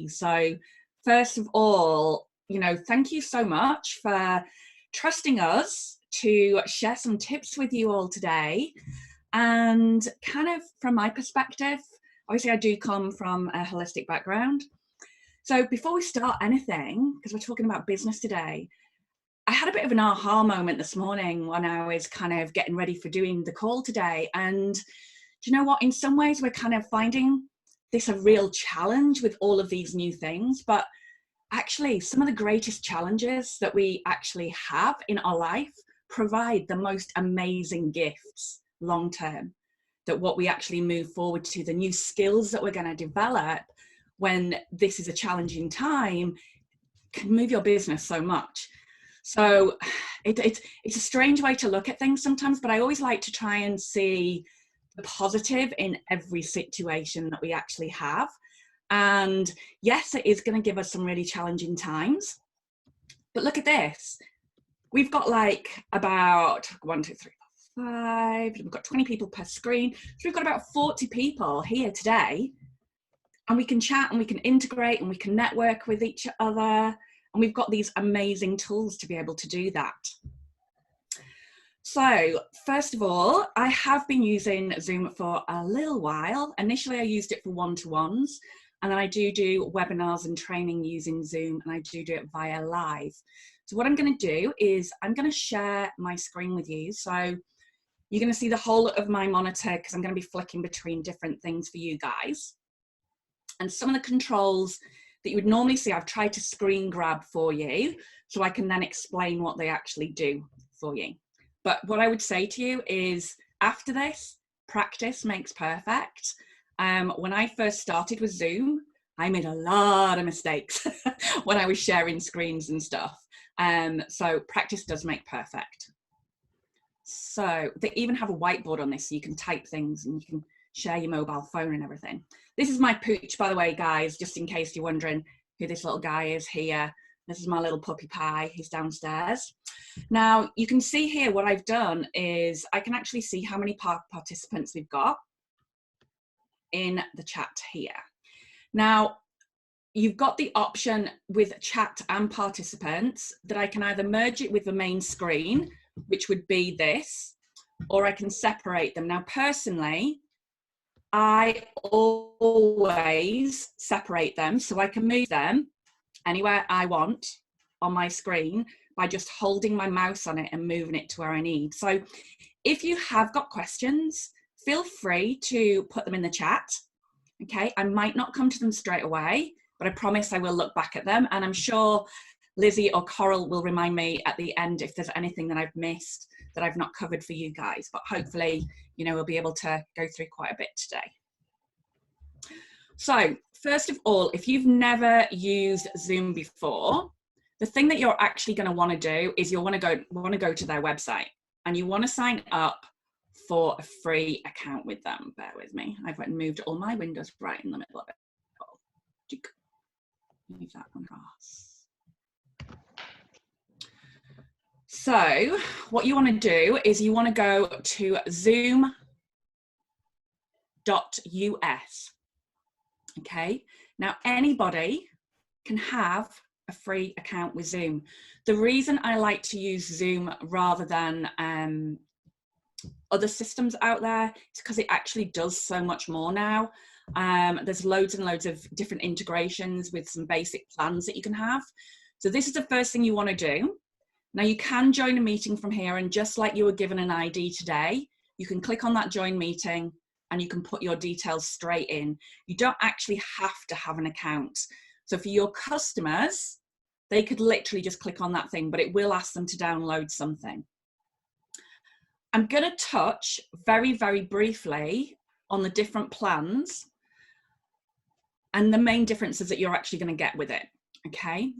So first of all, thank you so much for trusting us to share some tips with you all today. And kind of from my perspective, obviously I do come from a holistic background. So before we start anything, because we're talking about business today, I had a bit of an aha moment this morning when I was kind of getting ready for doing the call today. And do you know what? In some ways, we're kind of finding this a real challenge with all of these new things. But actually, some of the greatest challenges that we actually have in our life provide the most amazing gifts long term. That what we actually move forward to, the new skills that we're going to develop when this is a challenging time, can move your business so much. So it's a strange way to look at things sometimes, but I always like to try and see the positive in every situation that we actually have. And yes, it is going to give us some really challenging times, but look at this. We've got like about 1, 2, 3, 4, 5, we've got 20 people per screen. So we've got about 40 people here today, and we can chat and we can integrate and we can network with each other. And we've got these amazing tools to be able to do that. So first of all, I have been using Zoom for a little while. Initially, I used it for one-to-ones, and then I do webinars and training using Zoom, and I do it via live. So what I'm going to do is I'm going to share my screen with you. So you're going to see the whole of my monitor because I'm going to be flicking between different things for you guys. And some of the controls that you would normally see, I've tried to screen grab for you so I can then explain what they actually do for you. But what I would say to you is after this, practice makes perfect. When I first started with Zoom, I made a lot of mistakes when I was sharing screens and stuff. So practice does make perfect. So they even have a whiteboard on this so you can type things and you can share your mobile phone and everything. This is my pooch, by the way, guys, just in case you're wondering who this little guy is here. This is my little puppy Pie. He's downstairs. Now, you can see here what I've done is I can actually see how many participants we've got in the chat here. Now, you've got the option with chat and participants that I can either merge it with the main screen, which would be this, or I can separate them. Now, personally, I always separate them so I can move them anywhere I want on my screen by just holding my mouse on it and moving it to where I need. So if you have got questions, feel free to put them in the chat. Okay, I might not come to them straight away, but I promise I will look back at them. And I'm sure Lizzie or Coral will remind me at the end if there's anything that I've missed that I've not covered for you guys. But hopefully, we'll be able to go through quite a bit today. So first of all, if you've never used Zoom before, the thing that you're actually going to want to do is you'll want to go to their website and you want to sign up for a free account with them. Bear with me. I've moved all my windows right in the middle of it. Move that one across. So what you want to do is you want to go to zoom.us. Okay, now anybody can have a free account with Zoom. The reason I like to use Zoom rather than other systems out there is because it actually does so much more now. There's loads and loads of different integrations with some basic plans that you can have. So this is the first thing you want to do. Now you can join a meeting from here, and just like you were given an ID today, you can click on that join meeting and you can put your details straight in. You don't actually have to have an account. So for your customers, they could literally just click on that thing, but it will ask them to download something. I'm going to touch very, very briefly on the different plans and the main differences that you're actually going to get with it, okay?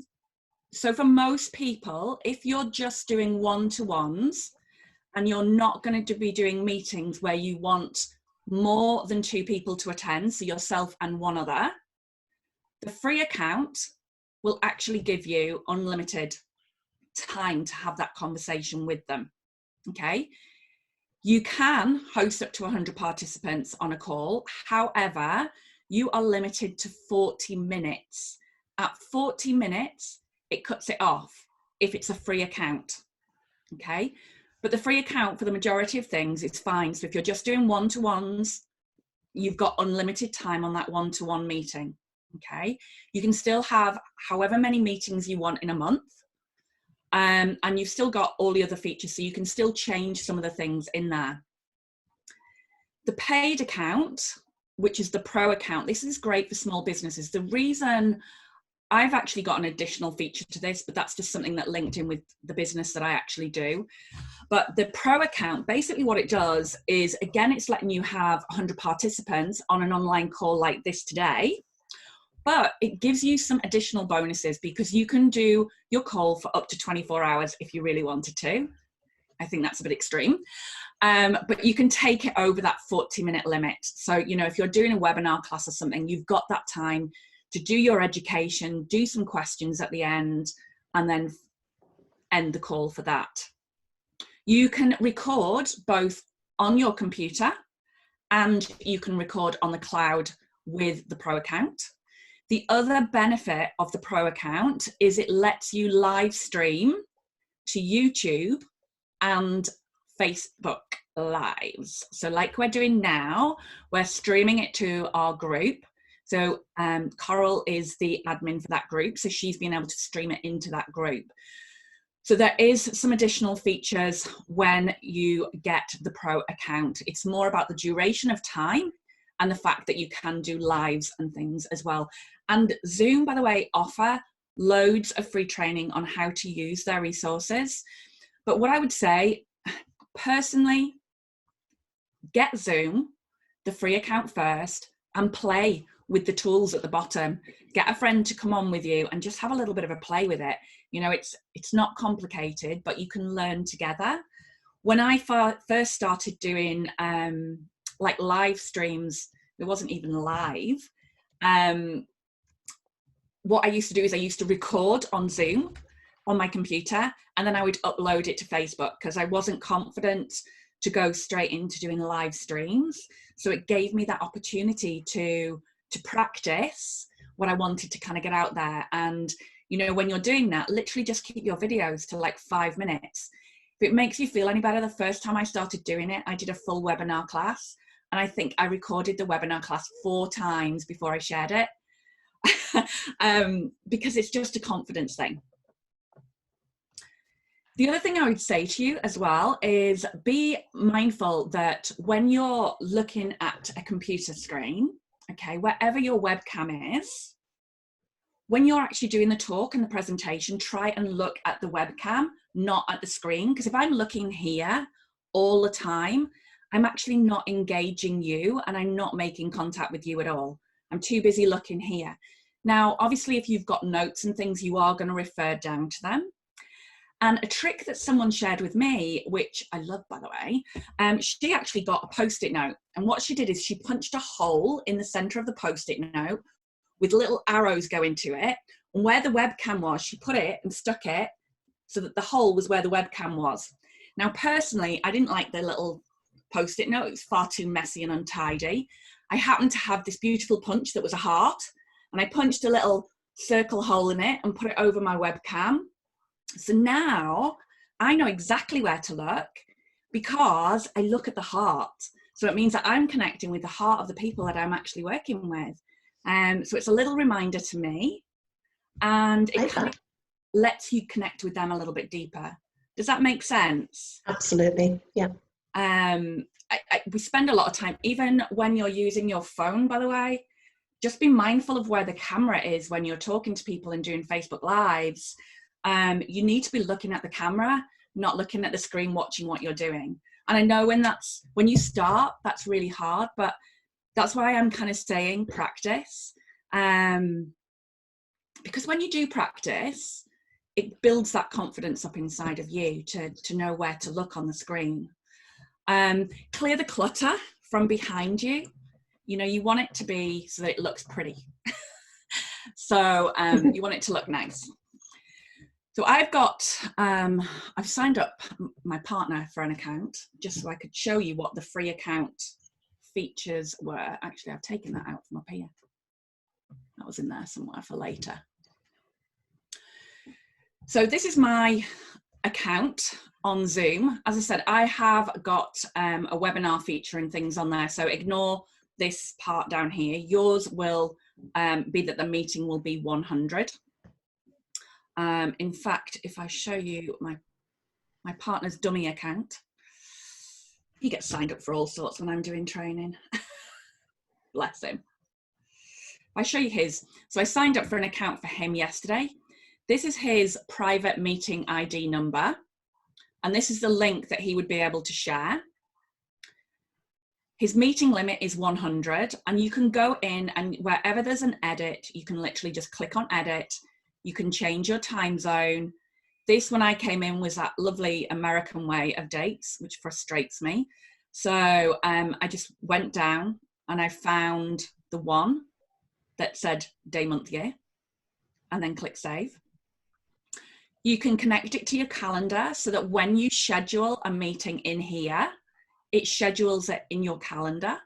So for most people, if you're just doing one-to-ones and you're not going to be doing meetings where you want more than 2 people to attend, so yourself and one other, the free account will actually give you unlimited time to have that conversation with them, okay? You can host up to 100 participants on a call. However, you are limited to 40 minutes. At 40 minutes, it cuts it off if it's a free account, okay? But the free account for the majority of things is fine. So if you're just doing one-to-ones, you've got unlimited time on that one-to-one meeting, okay? You can still have however many meetings you want in a month, and you've still got all the other features, so you can still change some of the things in there. The paid account, which is the pro account, this is great for small businesses. The reason I've actually got an additional feature to this, but that's just something that linked in with the business that I actually do. But the pro account, basically what it does is, again, it's letting you have 100 participants on an online call like this today, but it gives you some additional bonuses because you can do your call for up to 24 hours if you really wanted to. I think that's a bit extreme. But you can take it over that 40-minute limit. So, you know, if you're doing a webinar class or something, you've got that time to do your education, do some questions at the end, and then end the call for that. You can record both on your computer and you can record on the cloud with the pro account. The other benefit of the pro account is it lets you live stream to YouTube and Facebook lives. So like we're doing now, we're streaming it to our group. So Coral is the admin for that group, so she's been able to stream it into that group. So there is some additional features when you get the pro account. It's more about the duration of time and the fact that you can do lives and things as well. And Zoom, by the way, offer loads of free training on how to use their resources. But what I would say, personally, get Zoom, the free account first, and play with the tools at the bottom. Get a friend to come on with you and just have a little bit of a play with it. You know, it's not complicated, but you can learn together. When I first started doing like live streams, it wasn't even live. What I used to do is I used to record on Zoom on my computer, and then I would upload it to Facebook because I wasn't confident to go straight into doing live streams. So it gave me that opportunity to practice what I wanted to kind of get out there. And, you know, when you're doing that, literally just keep your videos to like 5 minutes. If it makes you feel any better, the first time I started doing it, I did a full webinar class. And I think I recorded the webinar class 4 times before I shared it. Because it's just a confidence thing. The other thing I would say to you as well is be mindful that when you're looking at a computer screen, okay, wherever your webcam is, when you're actually doing the talk and the presentation, try and look at the webcam, not at the screen. Because if I'm looking here all the time, I'm actually not engaging you and I'm not making contact with you at all. I'm too busy looking here. Now, obviously, if you've got notes and things, you are going to refer down to them. And a trick that someone shared with me, which I love, by the way, she actually got a Post-it note. And what she did is she punched a hole in the center of the Post-it note with little arrows going to it. And where the webcam was, she put it and stuck it so that the hole was where the webcam was. Now, personally, I didn't like the little Post-it note. It was far too messy and untidy. I happened to have this beautiful punch that was a heart. And I punched a little circle hole in it and put it over my webcam. So now I know exactly where to look because I look at the heart. So it means that I'm connecting with the heart of the people that I'm actually working with. So it's a little reminder to me, and it kind of lets you connect with them a little bit deeper. Does that make sense? Absolutely, yeah. We spend a lot of time, even when you're using your phone, by the way, just be mindful of where the camera is when you're talking to people and doing Facebook Lives. You need to be looking at the camera, not looking at the screen, watching what you're doing. And I know when you start, that's really hard, but that's why I'm kind of saying practice. Because when you do practice, it builds that confidence up inside of you to know where to look on the screen. Clear the clutter from behind you. You know, you want it to be so that it looks pretty. So you want it to look nice. So I've signed up my partner for an account just so I could show you what the free account features were. Actually, I've taken that out from up here. That was in there somewhere for later. So this is my account on Zoom. As I said, I have got a webinar feature and things on there, so ignore this part down here. Yours will be that the meeting will be 100. In fact, if I show you my partner's dummy account, he gets signed up for all sorts when I'm doing training. Bless him. I show you his. So I signed up for an account for him yesterday. This is his private meeting ID number. And this is the link that he would be able to share. His meeting limit is 100. And you can go in and wherever there's an edit, you can literally just click on edit. You can change your time zone. This, when I came in, was that lovely American way of dates, which frustrates me. So I just went down and I found the one that said day, month, year, and then click save. You can connect it to your calendar so that when you schedule a meeting in here, it schedules it in your calendar.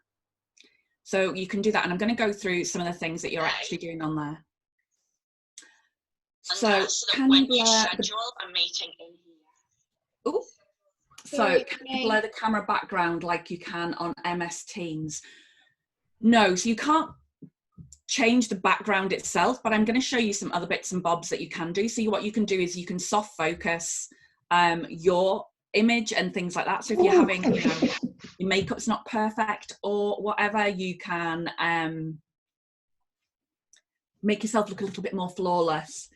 So you can do that. And I'm going to go through some of the things that you're actually doing on there. So can you schedule a meeting in here? Oh, so can you blur the camera background like you can on MS Teams? No, so you can't change the background itself, but I'm going to show you some other bits and bobs that you can do. So what you can do is you can soft focus your image and things like that. So if you're having, you know, your makeup's not perfect or whatever, you can make yourself look a little bit more flawless.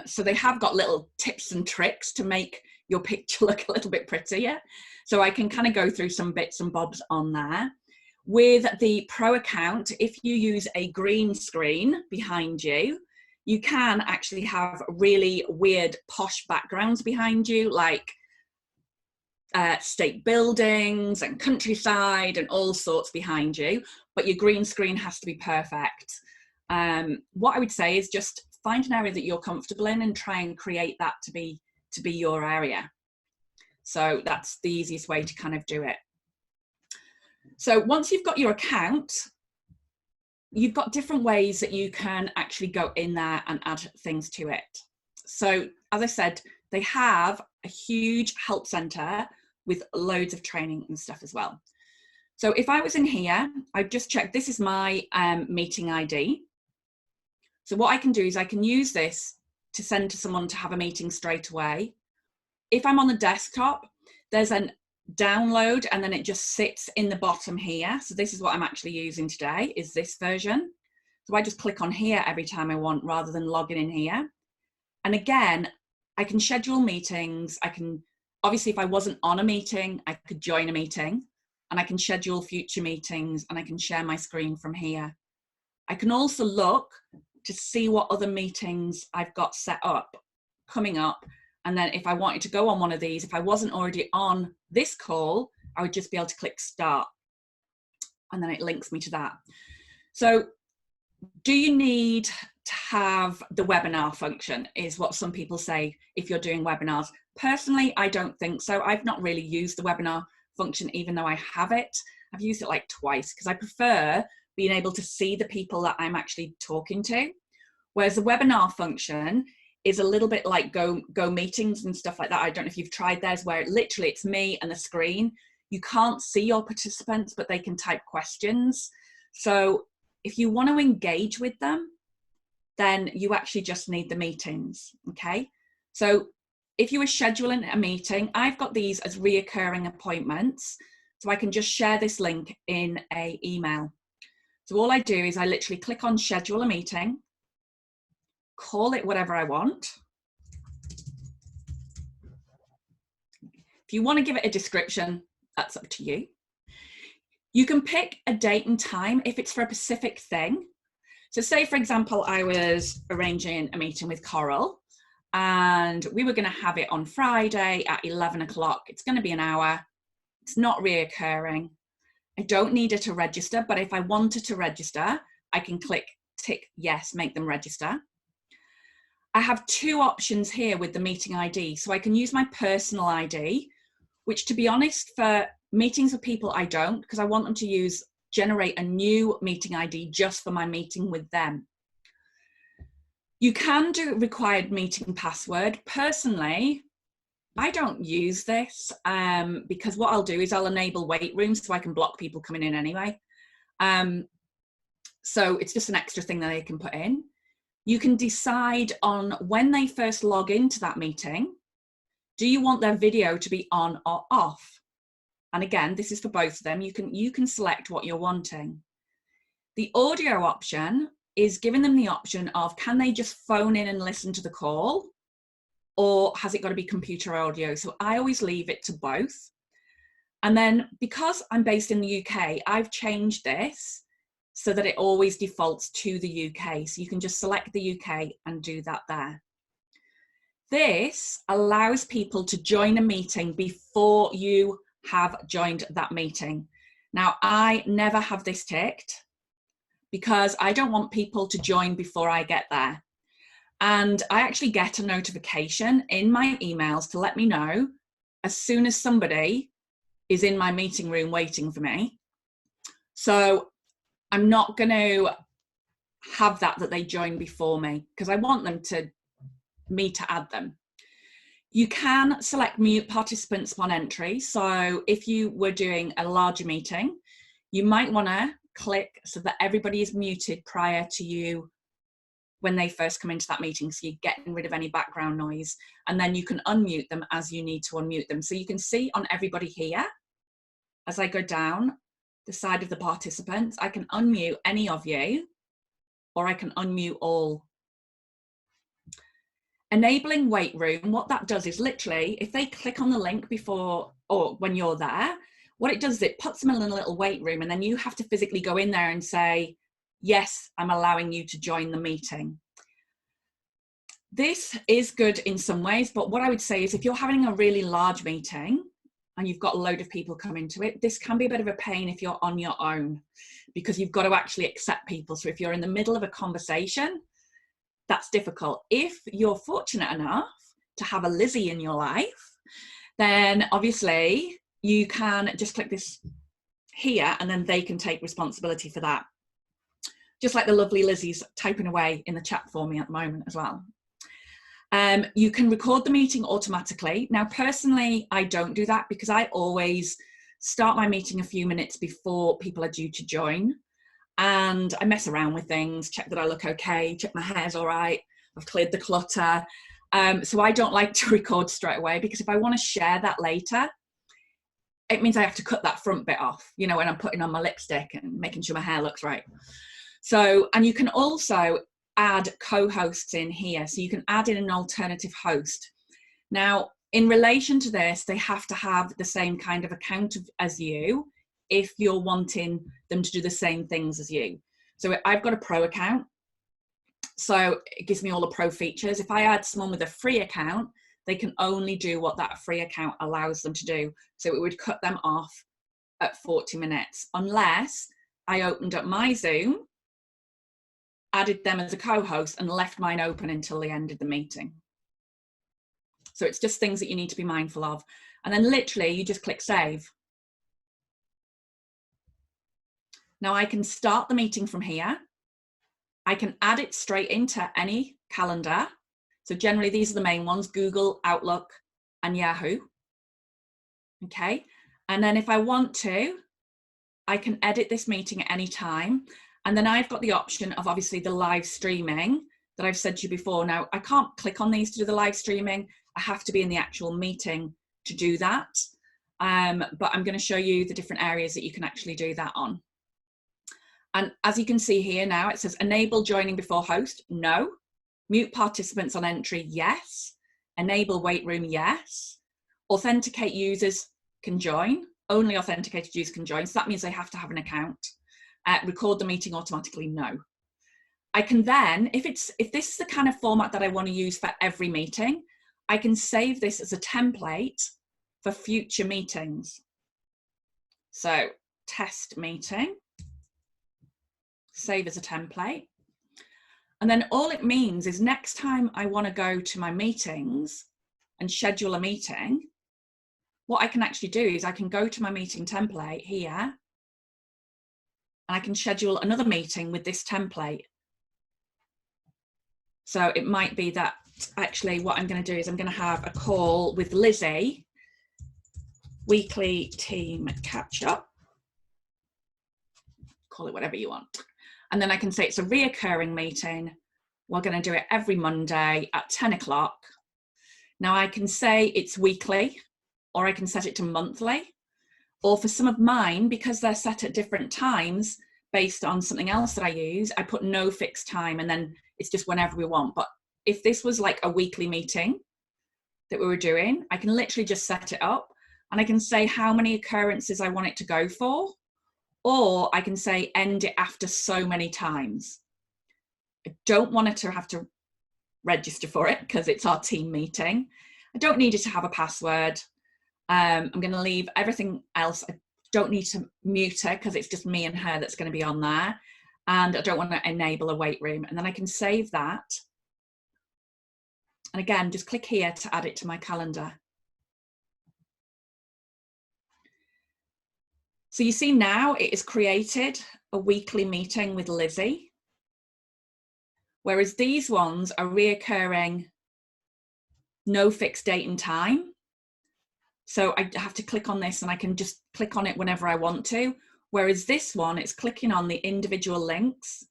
So they have got little tips and tricks to make your picture look a little bit prettier. So I can kind of go through some bits and bobs on there. With the Pro account, if you use a green screen behind you, you can actually have really weird posh backgrounds behind you, like state buildings and countryside and all sorts behind you, but your green screen has to be perfect. What I would say is just find an area that you're comfortable in and try and create that to be your area. So that's the easiest way to kind of do it. So once you've got your account, you've got different ways that you can actually go in there and add things to it. So as I said, they have a huge help center with loads of training and stuff as well. So if I was in here, I've just checked, this is my meeting ID. So what I can do is I can use this to send to someone to have a meeting straight away. If I'm on the desktop, there's an download and then it just sits in the bottom here. So this is what I'm actually using today, is this version. So I just click on here every time I want rather than logging in here. And again, I can schedule meetings. I can, obviously if I wasn't on a meeting, I could join a meeting and I can schedule future meetings and I can share my screen from here. I can also look to see what other meetings I've got set up coming up. And then if I wanted to go on one of these, if I wasn't already on this call, I would just be able to click start. And then it links me to that. So do you need to have the webinar function is what some people say if you're doing webinars. Personally, I don't think so. I've not really used the webinar function, even though I have it. I've used it like twice because I prefer being able to see the people that I'm actually talking to. Whereas the webinar function is a little bit like Go meetings and stuff like that. I don't know if you've tried theirs where literally it's me and the screen. You can't see your participants, but they can type questions. So if you want to engage with them, then you actually just need the meetings, okay? So if you were scheduling a meeting, I've got these as reoccurring appointments. So I can just share this link in an email. So all I do is I literally click on schedule a meeting, call it whatever I want. If you want to give it a description, that's up to you. You can pick a date and time if it's for a specific thing. So say, for example, I was arranging a meeting with Coral and we were going to have it on Friday at 11 o'clock. It's going to be an hour. It's not reoccurring. I don't need her to register, but if I wanted to register, I can tick yes, make them register. I have two options here with the meeting ID. So I can use my personal ID, which to be honest, for meetings with people I don't, because I want them to generate a new meeting ID just for my meeting with them. You can do required meeting password. Personally, I don't use this because what I'll do is I'll enable wait rooms so I can block people coming in anyway. So it's just an extra thing that they can put in. You can decide on when they first log into that meeting, do you want their video to be on or off? And again, this is for both of them. You can select what you're wanting. The audio option is giving them the option of, can they just phone in and listen to the call? Or has it got to be computer audio? So I always leave it to both. And then because I'm based in the UK, I've changed this so that it always defaults to the UK. So you can just select the UK and do that there. This allows people to join a meeting before you have joined that meeting. Now, I never have this ticked because I don't want people to join before I get there. And I actually get a notification in my emails to let me know as soon as somebody is in my meeting room waiting for me. So I'm not going to have that they join before me because I want me to add them. You can select mute participants upon entry. So if you were doing a larger meeting, you might want to click so that everybody is muted prior to you when they first come into that meeting, so you're getting rid of any background noise, and then you can unmute them as you need to unmute them. So you can see on everybody here, as I go down the side of the participants, I can unmute any of you, or I can unmute all. Enabling wait room, what that does is literally, if they click on the link before or when you're there, what it does is it puts them in a little wait room, and then you have to physically go in there and say, yes, I'm allowing you to join the meeting. This is good in some ways, but what I would say is if you're having a really large meeting and you've got a load of people come into it, this can be a bit of a pain if you're on your own because you've got to actually accept people. So if you're in the middle of a conversation, that's difficult. If you're fortunate enough to have a Lizzie in your life, then obviously you can just click this here and then they can take responsibility for that. Just like the lovely Lizzie's typing away in the chat for me at the moment as well. You can record the meeting automatically. Now, personally, I don't do that because I always start my meeting a few minutes before people are due to join. And I mess around with things, check that I look okay, check my hair's all right, I've cleared the clutter. So I don't like to record straight away because if I want to share that later, it means I have to cut that front bit off, you know, when I'm putting on my lipstick and making sure my hair looks right. So, and you can also add co-hosts in here. So you can add in an alternative host. Now, in relation to this, they have to have the same kind of account as you if you're wanting them to do the same things as you. So I've got a pro account. So it gives me all the pro features. If I add someone with a free account, they can only do what that free account allows them to do. So it would cut them off at 40 minutes, unless I opened up my Zoom, added them as a co-host and left mine open until the end of the meeting. So it's just things that you need to be mindful of. And then literally you just click save. Now I can start the meeting from here. I can add it straight into any calendar. So generally these are the main ones, Google, Outlook, and Yahoo. Okay. And then if I want to, I can edit this meeting at any time. And then I've got the option of obviously the live streaming that I've said to you before. Now I can't click on these to do the live streaming. I have to be in the actual meeting to do that. But I'm going to show you the different areas that you can actually do that on. And as you can see here now, it says enable joining before host, no. Mute participants on entry, yes. Enable wait room, yes. Authenticate users can join. Only authenticated users can join. So that means they have to have an account. Record the meeting automatically, no. I can then, if this is the kind of format that I want to use for every meeting, I can save this as a template for future meetings. So test meeting, save as a template. And then all it means is next time I want to go to my meetings and schedule a meeting, what I can actually do is I can go to my meeting template here, and I can schedule another meeting with this template. So it might be that actually what I'm going to do is I'm going to have a call with Lizzie, weekly team catch up, call it whatever you want. And then I can say it's a reoccurring meeting. We're going to do it every Monday at 10 o'clock. Now I can say it's weekly, or I can set it to monthly, or for some of mine, because they're set at different times based on something else that I use, I put no fixed time, and then it's just whenever we want. But if this was like a weekly meeting that we were doing, I can literally just set it up, and I can say how many occurrences I want it to go for, or I can say end it after so many times. I don't want it to have to register for it because it's our team meeting. I don't need it to have a password. I'm going to leave everything else. I don't need to mute her because it's just me and her that's going to be on there. And I don't want to enable a wait room. And then I can save that. And again, just click here to add it to my calendar. So you see now it has created a weekly meeting with Lizzie. Whereas these ones are reoccurring, no fixed date and time. So I have to click on this and I can just click on it whenever I want to. Whereas this one, it's clicking on the individual links.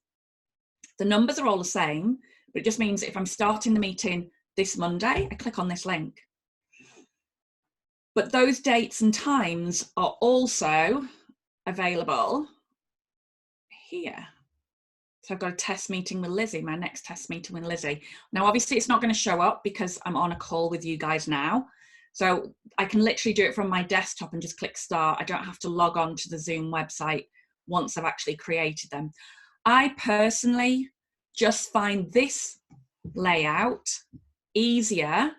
The numbers are all the same, but it just means if I'm starting the meeting this Monday, I click on this link. But those dates and times are also available here. So I've got a test meeting with Lizzie, my next test meeting with Lizzie. Now, obviously it's not going to show up because I'm on a call with you guys now. So I can literally do it from my desktop and just click start. I don't have to log on to the Zoom website once I've actually created them. I personally just find this layout easier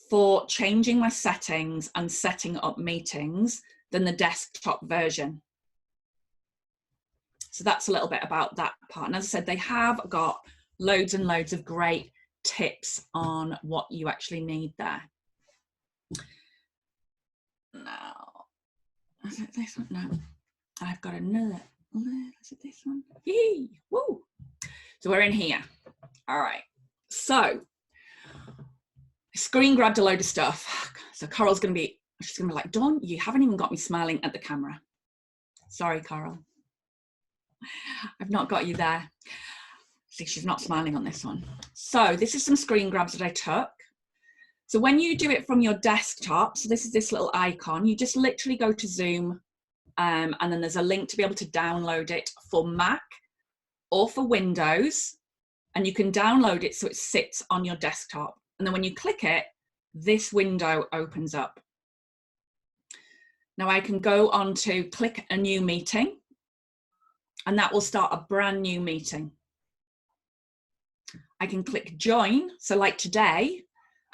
for changing my settings and setting up meetings than the desktop version. So that's a little bit about that part. And as I said, they have got loads and loads of great tips on what you actually need there. Now, is it this one? No, I've got another. Is it this one? Yee! Woo! So we're in here. All right. So I screen grabbed a load of stuff. So Coral's going to be, she's going to be like, Dawn, you haven't even got me smiling at the camera. Sorry, Coral. I've not got you there. See, she's not smiling on this one. So this is some screen grabs that I took. So when you do it from your desktop, so this is this little icon, you just literally go to Zoom and then there's a link to be able to download it for Mac or for Windows, and you can download it so it sits on your desktop. And then when you click it, this window opens up. Now I can go on to click a new meeting, and that will start a brand new meeting. I can click join. So like today,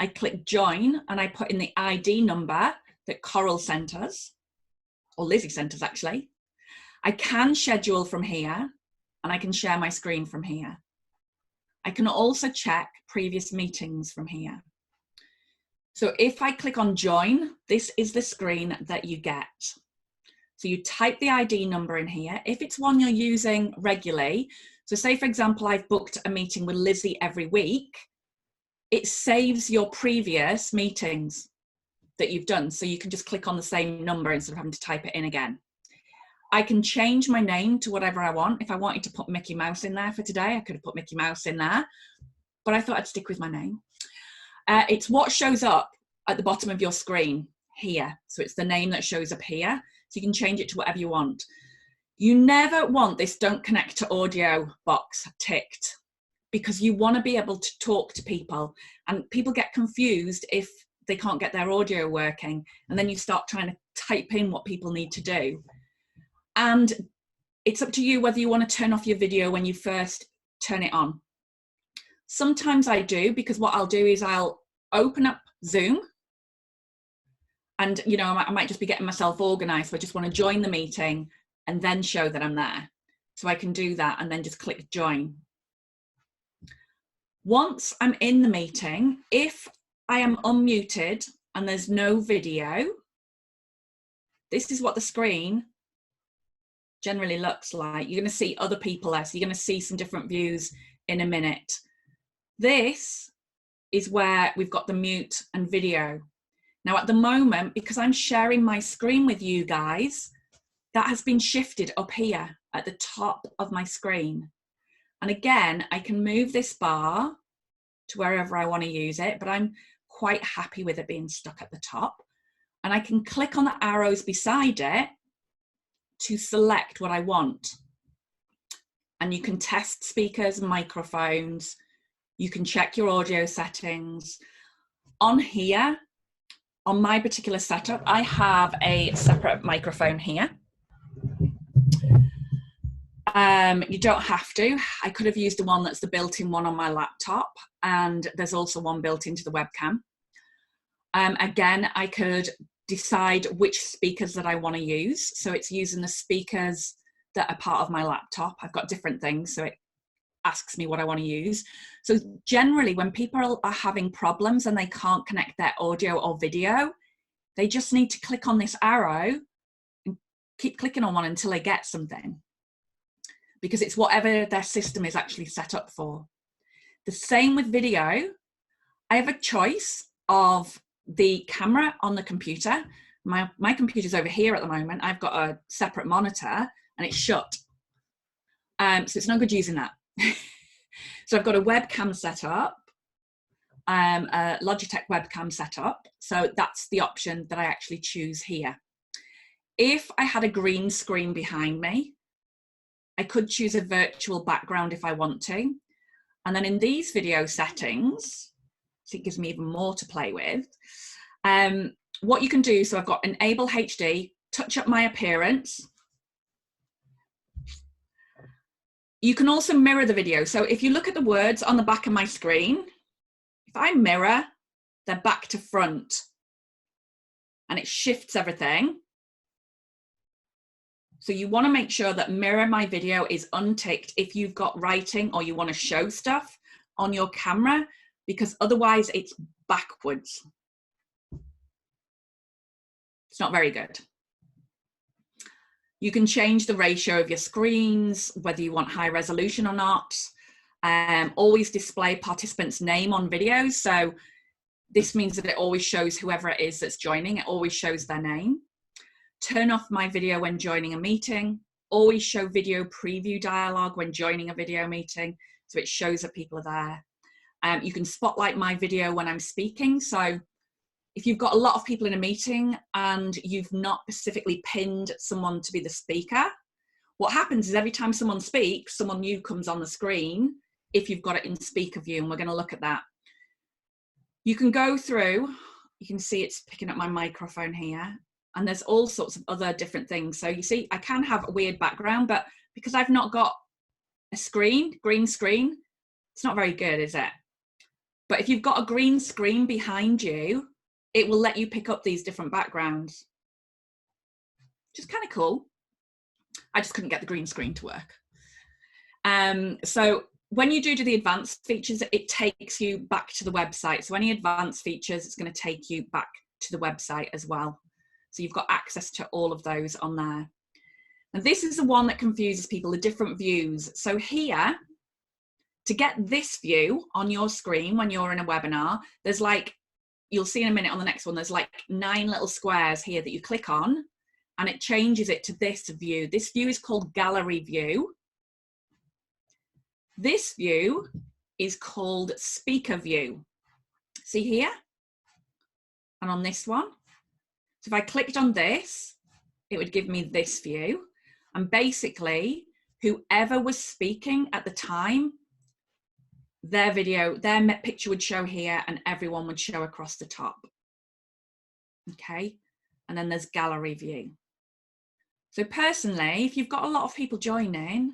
I click join and I put in the ID number that Coral sent us, or Lizzie sent us actually. I can schedule from here and I can share my screen from here. I can also check previous meetings from here. So if I click on join, this is the screen that you get. So you type the ID number in here. If it's one you're using regularly, so say for example, I've booked a meeting with Lizzie every week, it saves your previous meetings that you've done. So you can just click on the same number instead of having to type it in again. I can change my name to whatever I want. If I wanted to put Mickey Mouse in there for today, I could have put Mickey Mouse in there, but I thought I'd stick with my name. It's what shows up at the bottom of your screen here. So it's the name that shows up here. So you can change it to whatever you want. You never want this don't connect to audio box ticked, because you want to be able to talk to people, and people get confused if they can't get their audio working, and then you start trying to type in what people need to do. And it's up to you whether you want to turn off your video when you first turn it on. Sometimes I do, because what I'll do is I'll open up Zoom, and you know, I might just be getting myself organized, so I just want to join the meeting and then show that I'm there. So I can do that and then just click join. Once I'm in the meeting, if I am unmuted and there's no video, this is what the screen generally looks like. You're going to see other people there, so you're going to see some different views in a minute. This is where we've got the mute and video. Now at the moment, because I'm sharing my screen with you guys, that has been shifted up here at the top of my screen. And again, I can move this bar to wherever I want to use it, but I'm quite happy with it being stuck at the top. And I can click on the arrows beside it to select what I want. And you can test speakers, microphones, you can check your audio settings. On here, on my particular setup, I have a separate microphone here. You don't have to. I could have used the one that's the built-in one on my laptop, and there's also one built into the webcam. Again, I could decide which speakers that I want to use. So it's using the speakers that are part of my laptop. I've got different things, so it asks me what I want to use. So generally, when people are having problems and they can't connect their audio or video, they just need to click on this arrow and keep clicking on one until they get something, because it's whatever their system is actually set up for. The same with video. I have a choice of the camera on the computer. My computer's over here at the moment. I've got a separate monitor and it's shut. So it's no good using that. So I've got a webcam set up, a Logitech webcam set up. So that's the option that I actually choose here. If I had a green screen behind me, I could choose a virtual background if I want to. And then in these video settings, so it gives me even more to play with, what you can do, so I've got enable HD, touch up my appearance. You can also mirror the video. So if you look at the words on the back of my screen, if I mirror, they're back to front and it shifts everything. So you want to make sure that mirror my video is unticked if you've got writing or you want to show stuff on your camera, because otherwise it's backwards. It's not very good. You can change the ratio of your screens, whether you want high resolution or not. Always display participant's name on videos. So this means that it always shows whoever it is that's joining. It always shows their name. Turn off my video when joining a meeting. Always show video preview dialogue when joining a video meeting, so it shows that people are there. You can spotlight my video when I'm speaking. So if you've got a lot of people in a meeting and you've not specifically pinned someone to be the speaker, what happens is every time someone speaks, someone new comes on the screen if you've got it in speaker view, and we're going to look at that. You can go through, you can see it's picking up my microphone here, and there's all sorts of other different things. So you see, I can have a weird background, but because I've not got a screen, green screen, it's not very good, is it? But if you've got a green screen behind you, it will let you pick up these different backgrounds, which is kind of cool. I just couldn't get the green screen to work. So when you do the advanced features, it takes you back to the website. So any advanced features, it's going to take you back to the website as well. So you've got access to all of those on there. And this is the one that confuses people, the different views. So here, to get this view on your screen when you're in a webinar, there's like, you'll see in a minute on the next one, there's like 9 little squares here that you click on and it changes it to this view. This view is called gallery view. This view is called speaker view. See here? And on this one. So if I clicked on this, it would give me this view. And basically, whoever was speaking at the time, their video, their picture would show here and everyone would show across the top. Okay, and then there's gallery view. So personally, if you've got a lot of people joining,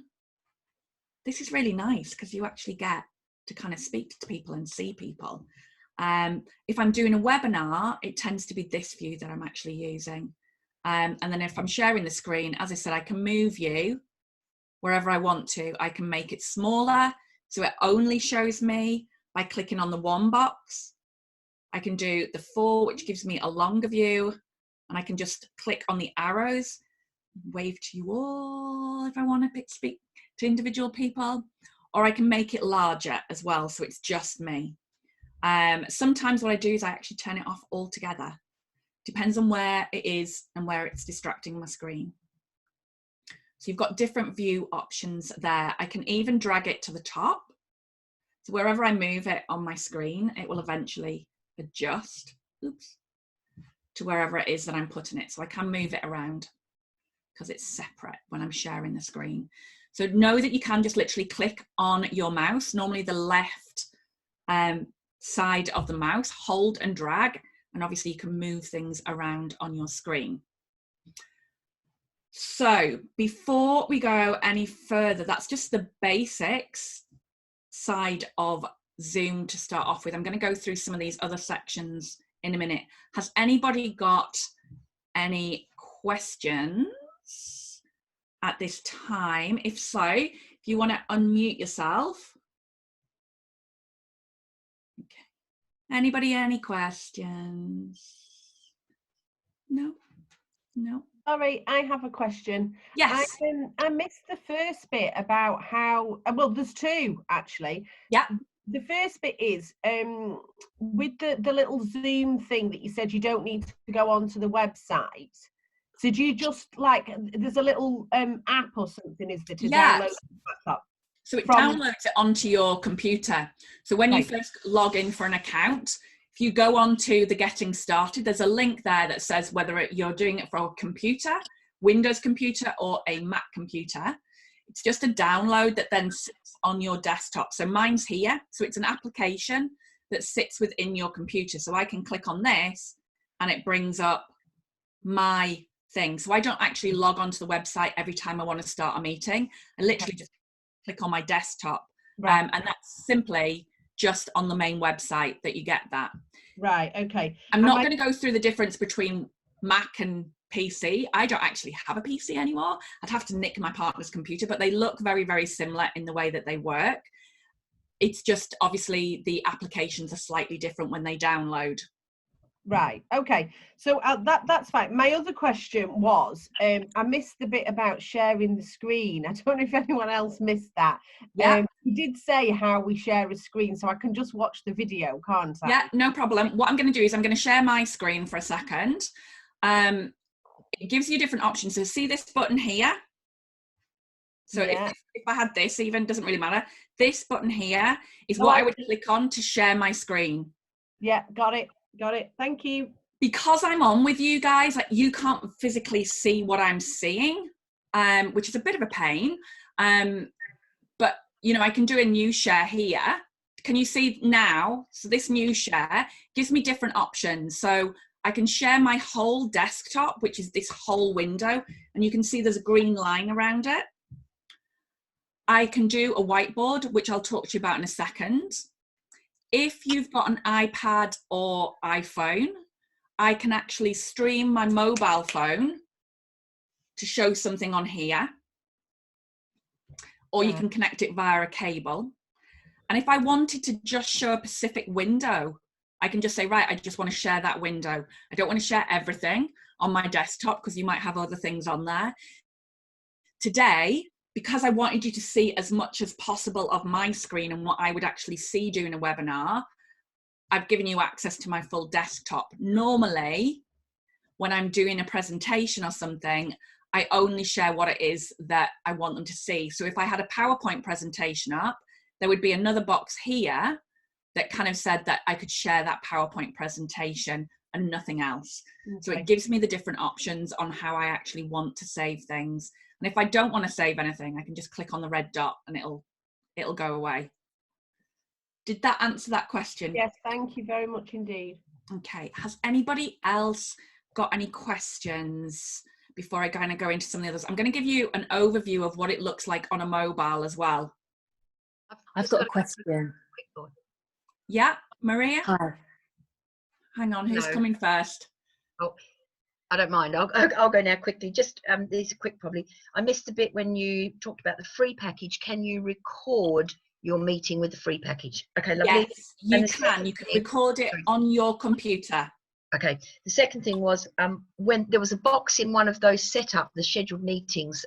this is really nice because you actually get to kind of speak to people and see people. If I'm doing a webinar, it tends to be this view that I'm actually using. And then if I'm sharing the screen, as I said, I can move you wherever I want to. I can make it smaller, so it only shows me by clicking on the 1 box. I can do the 4, which gives me a longer view, and I can just click on the arrows, wave to you all if I want to speak to individual people, or I can make it larger as well, so it's just me. Sometimes what I do is I actually turn it off altogether. Depends on where it is and where it's distracting my screen. So you've got different view options there. I can even drag it to the top. So wherever I move it on my screen, it will eventually adjust, oops, to wherever it is that I'm putting it. So I can move it around because it's separate when I'm sharing the screen. So know that you can just literally click on your mouse, normally the left side of the mouse, hold and drag, and obviously you can move things around on your screen. So before we go any further, that's just the basics side of Zoom to start off with. I'm going to go through some of these other sections in a minute. Has anybody got any questions at this time? If so, if you want to unmute yourself. Okay. Anybody, any questions? No? No? Sorry, I have a question. Yes. I missed the first bit about how, well, there's 2 actually. Yeah. The first bit is with the little Zoom thing that you said you don't need to go onto the website. So do you just like, there's a little app or something, is there, to download the laptop? So it downloads it onto your computer. So when you first log in for an account, if you go on to the Getting Started, there's a link there that says whether you're doing it for a computer, Windows computer, or a Mac computer. It's just a download that then sits on your desktop. So mine's here. So it's an application that sits within your computer. So I can click on this and it brings up my thing. So I don't actually log onto the website every time I want to start a meeting. I literally just click on my desktop. And that's simply just on the main website that you get that. Right, okay. I'm not going to go through the difference between Mac and PC. I don't actually have a PC anymore. I'd have to nick my partner's computer, but they look very, very similar in the way that they work. It's just obviously the applications are slightly different when they download. Right, okay. So that's fine. My other question was, I missed the bit about sharing the screen. I don't know if anyone else missed that. Yeah. You did say how we share a screen, so I can just watch the video, can't I? Yeah, no problem. What I'm going to do is I'm going to share my screen for a second. It gives you different options. So see this button here? So if I had this, even doesn't really matter. This button here is what I would click on to share my screen. Yeah, got it. Got it. Thank you. Because I'm on with you guys, like you can't physically see what I'm seeing, which is a bit of a pain. But you know, I can do a new share here. Can you see now? So this new share gives me different options. So I can share my whole desktop, which is this whole window, and you can see there's a green line around it. I can do a whiteboard, which I'll talk to you about in a second. If you've got an iPad or iPhone, I can actually stream my mobile phone to show something on here, or you can connect it via a cable. And if I wanted to just show a specific window, I can just say, right, I just want to share that window. I don't want to share everything on my desktop because you might have other things on there. Today, because I wanted you to see as much as possible of my screen and what I would actually see during a webinar, I've given you access to my full desktop. Normally, when I'm doing a presentation or something, I only share what it is that I want them to see. So if I had a PowerPoint presentation up, there would be another box here that kind of said that I could share that PowerPoint presentation and nothing else. Okay. So it gives me the different options on how I actually want to save things. And if I don't want to save anything, I can just click on the red dot and it'll go away. Did that answer that question? Yes, thank you very much indeed. Okay, has anybody else got any questions before I kind of go into some of the others? I'm going to give you an overview of what it looks like on a mobile as well. I've got a question. Yeah, Maria? Hi. Hang on, who's coming first? Oh, I don't mind. I'll go now quickly. Just these are quick probably. I missed a bit when you talked about the free package. Can you record your meeting with the free package. Okay, lovely. Yes, you can record it on your computer. Okay. The second thing was when there was a box in one of those setup, the scheduled meetings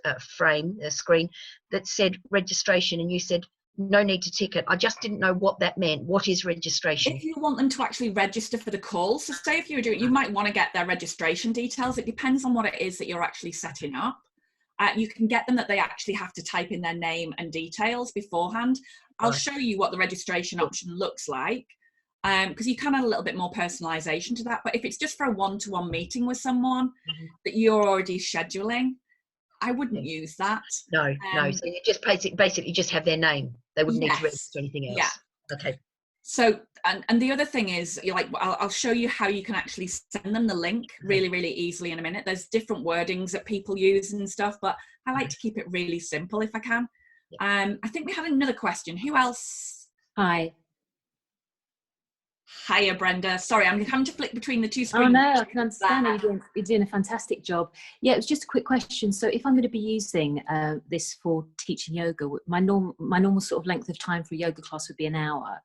screen that said registration, and you said no need to ticket. I just didn't know what that meant. What is registration? If you want them to actually register for the call, so say if you're doing, you might want to get their registration details. It depends on what it is that you're actually setting up. You can get them that they actually have to type in their name and details beforehand. I'll show you what the registration option looks like. Because you can add a little bit more personalization to that. But if it's just for a one-to-one meeting with someone that you're already scheduling, I wouldn't use that. No. So you just basically just have their name. They wouldn't need to register anything else. Yeah. Okay. So, and the other thing is, I'll show you how you can actually send them the link really, really easily in a minute. There's different wordings that people use and stuff, but I like to keep it really simple if I can. I think we had another question. Who else? Hi. Hiya, Brenda. Sorry, I'm having to flick between the two screens. Oh no, I can understand. You're doing a fantastic job. Yeah, it was just a quick question. So if I'm going to be using this for teaching yoga, my normal sort of length of time for a yoga class would be an hour.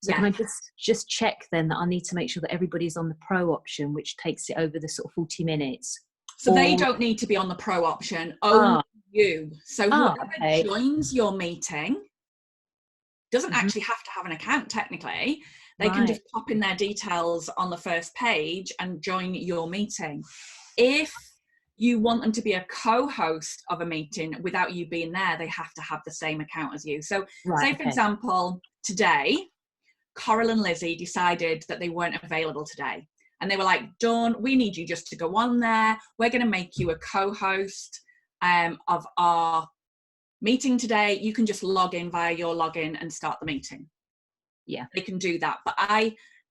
So can I just check then that I need to make sure that everybody's on the pro option, which takes it over the sort of 40 minutes? So they don't need to be on the pro option, only you. So whoever joins your meeting doesn't actually have to have an account technically. They can just pop in their details on the first page and join your meeting. If you want them to be a co-host of a meeting without you being there, they have to have the same account as you. So say, for example, today, Coral and Lizzie decided that they weren't available today. And they were like, Dawn, we need you just to go on there. We're going to make you a co-host of our meeting today. You can just log in via your login and start the meeting. Yeah, they can do that. But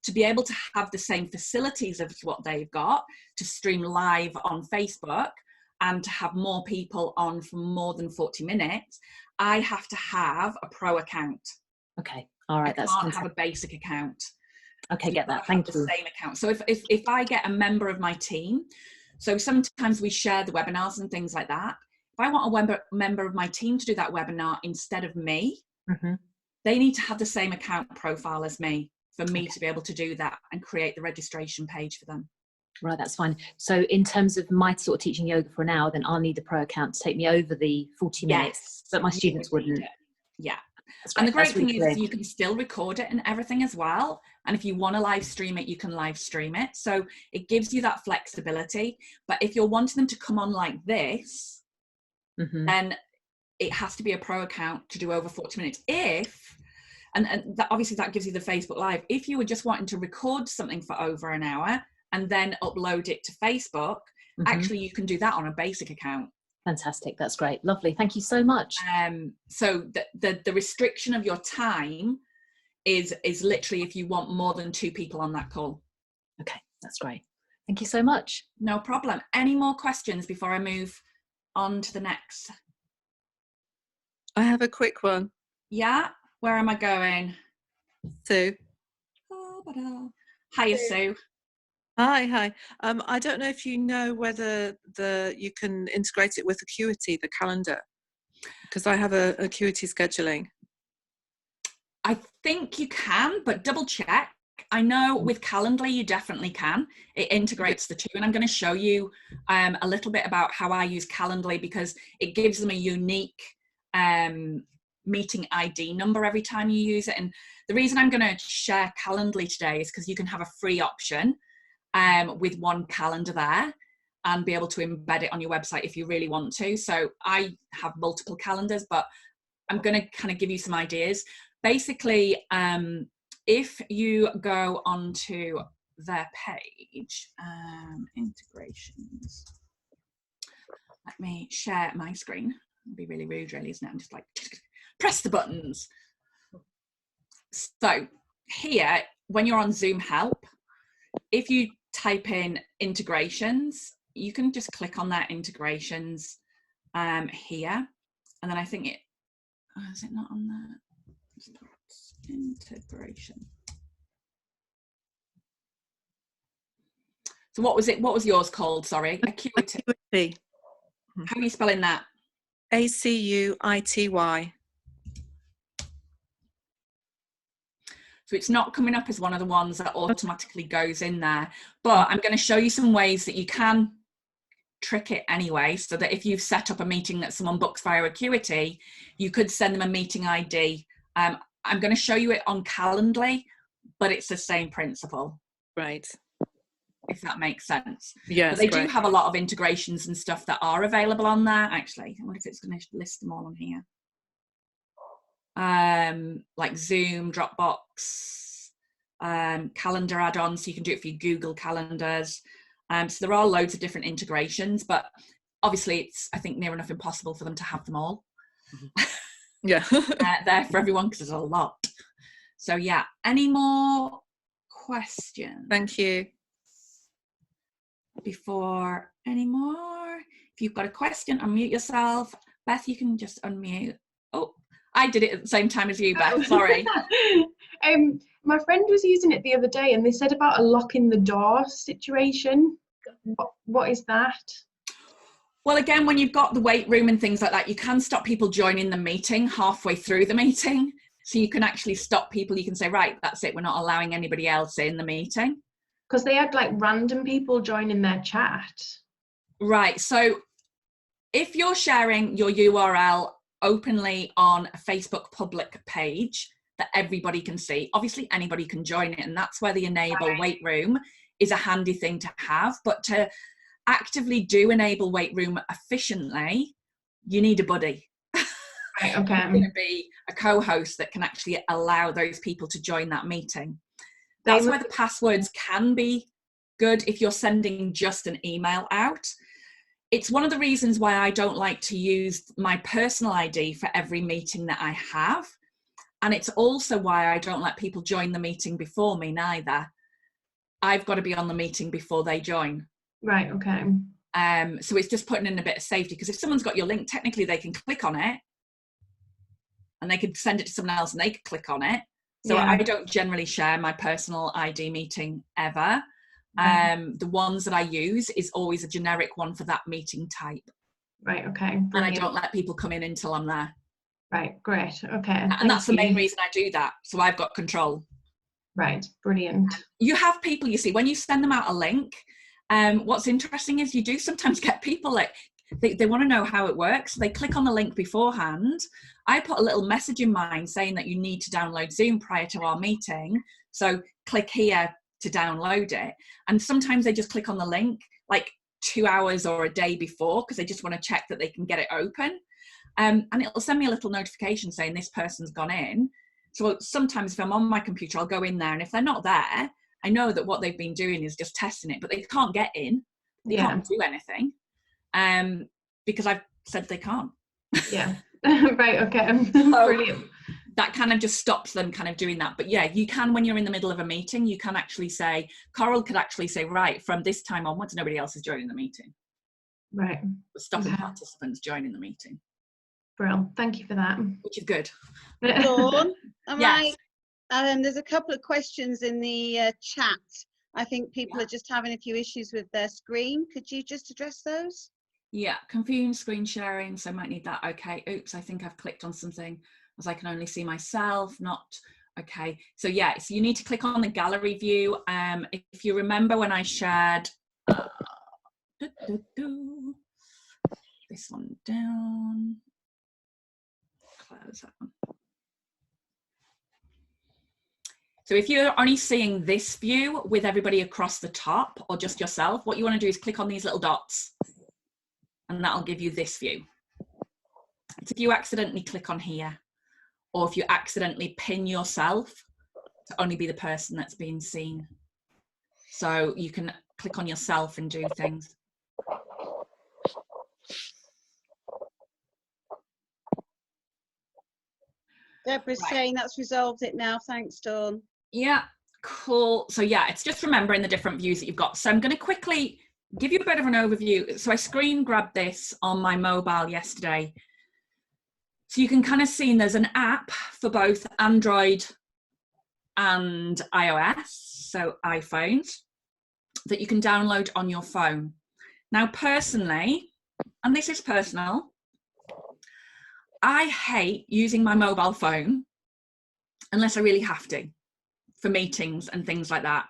to be able to have the same facilities as what they've got, to stream live on Facebook and to have more people on for more than 40 minutes, I have to have a pro account. Okay. All right. I can't have a basic account. Okay, get that. Thank you. The same account. So if I get a member of my team, so sometimes we share the webinars and things like that. If I want a member of my team to do that webinar instead of me, they need to have the same account profile as me for me to be able to do that and create the registration page for them. Right, that's fine. So in terms of my sort of teaching yoga for an hour, then I'll need the pro account to take me over the 40 minutes, but my students wouldn't. Yeah. And the great thing is you can still record it and everything as well. And if you want to live stream it, you can live stream it. So it gives you that flexibility. But if you're wanting them to come on like this, then it has to be a pro account to do over 40 minutes. And that, obviously that gives you the Facebook Live. If you were just wanting to record something for over an hour and then upload it to Facebook, actually you can do that on a basic account. Fantastic. That's great. Lovely. Thank you so much. So the restriction of your time is literally if you want more than 2 people on that call. Okay, that's great. Thank you so much. No problem. Any more questions before I move on to the next? I have a quick one. Yeah? Where am I going? Sue. Hiya, Sue. Hi. I don't know if you know whether you can integrate it with Acuity, the calendar, because I have a Acuity scheduling. I think you can, but double check. I know with Calendly you definitely can. It integrates the two, and I'm going to show you a little bit about how I use Calendly, because it gives them a unique meeting ID number every time you use it. And the reason I'm going to share Calendly today is because you can have a free option with one calendar there and be able to embed it on your website if you really want to. So I have multiple calendars, but I'm going to kind of give you some ideas. Basically, if you go onto their page, integrations, let me share my screen. It'd be really rude, really, isn't it? I'm just like, press the buttons. So here, when you're on Zoom Help, if you type in integrations, you can just click on that integrations here. And then I think it, is it not on there? Integration. So what was it? What was yours called? Sorry. Acuity. Acuity. How are you spelling that? ACUITY. So it's not coming up as one of the ones that automatically goes in there. But I'm going to show you some ways that you can trick it anyway, so that if you've set up a meeting that someone books via Acuity, you could send them a meeting ID. I'm going to show you it on Calendly, but it's the same principle. Right. If that makes sense. Yes, but they great. do have a lot of integrations and stuff that are available on there. Actually, I wonder if it's going to list them all on here. Like Zoom, Dropbox, calendar add-ons, so you can do it for your Google calendars. So there are loads of different integrations, but obviously it's, I think, near enough impossible for them to have them all. Yeah. There for everyone, because there's a lot. So yeah, any more questions? Thank you. Before any more, if you've got a question, unmute yourself. Beth, you can just unmute. Oh, I did it at the same time as you, Beth, sorry. My friend was using it the other day and they said about a lock in the door situation. What is that? Well, again, when you've got the wait room and things like that, you can stop people joining the meeting halfway through the meeting. So you can actually stop people. You can say, right, that's it. We're not allowing anybody else in the meeting. Because they had like random people joining their chat. Right. So if you're sharing your URL openly on a Facebook public page that everybody can see, obviously anybody can join it. And that's where the enable wait room is a handy thing to have. But to actively do enable wait room efficiently, you need a buddy. Right, okay. There's going to be a co-host that can actually allow those people to join that meeting. That's where the passwords can be good if you're sending just an email out. It's one of the reasons why I don't like to use my personal ID for every meeting that I have. And it's also why I don't let people join the meeting before me neither. I've got to be on the meeting before they join. Right, okay. So it's just putting in a bit of safety, because if someone's got your link, technically they can click on it and they could send it to someone else and they could click on it. So yeah. I don't generally share my personal ID meeting ever. The ones that I use is always a generic one for that meeting type. Right, okay. Brilliant. And I don't let people come in until I'm there. Right, great, okay. And that's the main reason I do that. So I've got control. Right, brilliant. You have people, you see, when you send them out a link, what's interesting is you do sometimes get people like, they want to know how it works. They click on the link beforehand. I put a little message in mine saying that you need to download Zoom prior to our meeting. So click here to download it. And sometimes they just click on the link like 2 hours or a day before, because they just want to check that they can get it open. And it'll send me a little notification saying this person's gone in. So sometimes if I'm on my computer, I'll go in there. And if they're not there, I know that what they've been doing is just testing it, but they can't get in. They can't do anything. Because I've said they can't. Yeah. Right, okay. Brilliant. That kind of just stops them kind of doing that. But yeah, you can, when you're in the middle of a meeting, you can actually say, Coral could actually say, right, from this time onwards, nobody else is joining the meeting. Right. We're stopping participants joining the meeting. Brilliant. Thank you for that. Which is good. Dawn, am yes. There's a couple of questions in the chat. I think people are just having a few issues with their screen. Could you just address those? Yeah, confused screen sharing, so I might need that. Okay, oops, I think I've clicked on something as I can only see myself, not, okay. So yeah, so you need to click on the gallery view. If you remember when I shared, this one down, close that one. So if you're only seeing this view with everybody across the top or just yourself, what you want to do is click on these little dots and that'll give you this view. So if you accidentally click on here, or if you accidentally pin yourself to only be the person that's being seen. So you can click on yourself and do things. Deborah's saying that's resolved it now. Thanks, Dawn. Yeah, cool. So yeah, it's just remembering the different views that you've got. So I'm going to quickly give you a bit of an overview. So I screen grabbed this on my mobile yesterday. So you can kind of see there's an app for both Android and iOS, so iPhones, that you can download on your phone. Now, personally, and this is personal, I hate using my mobile phone unless I really have to. for meetings and things like that.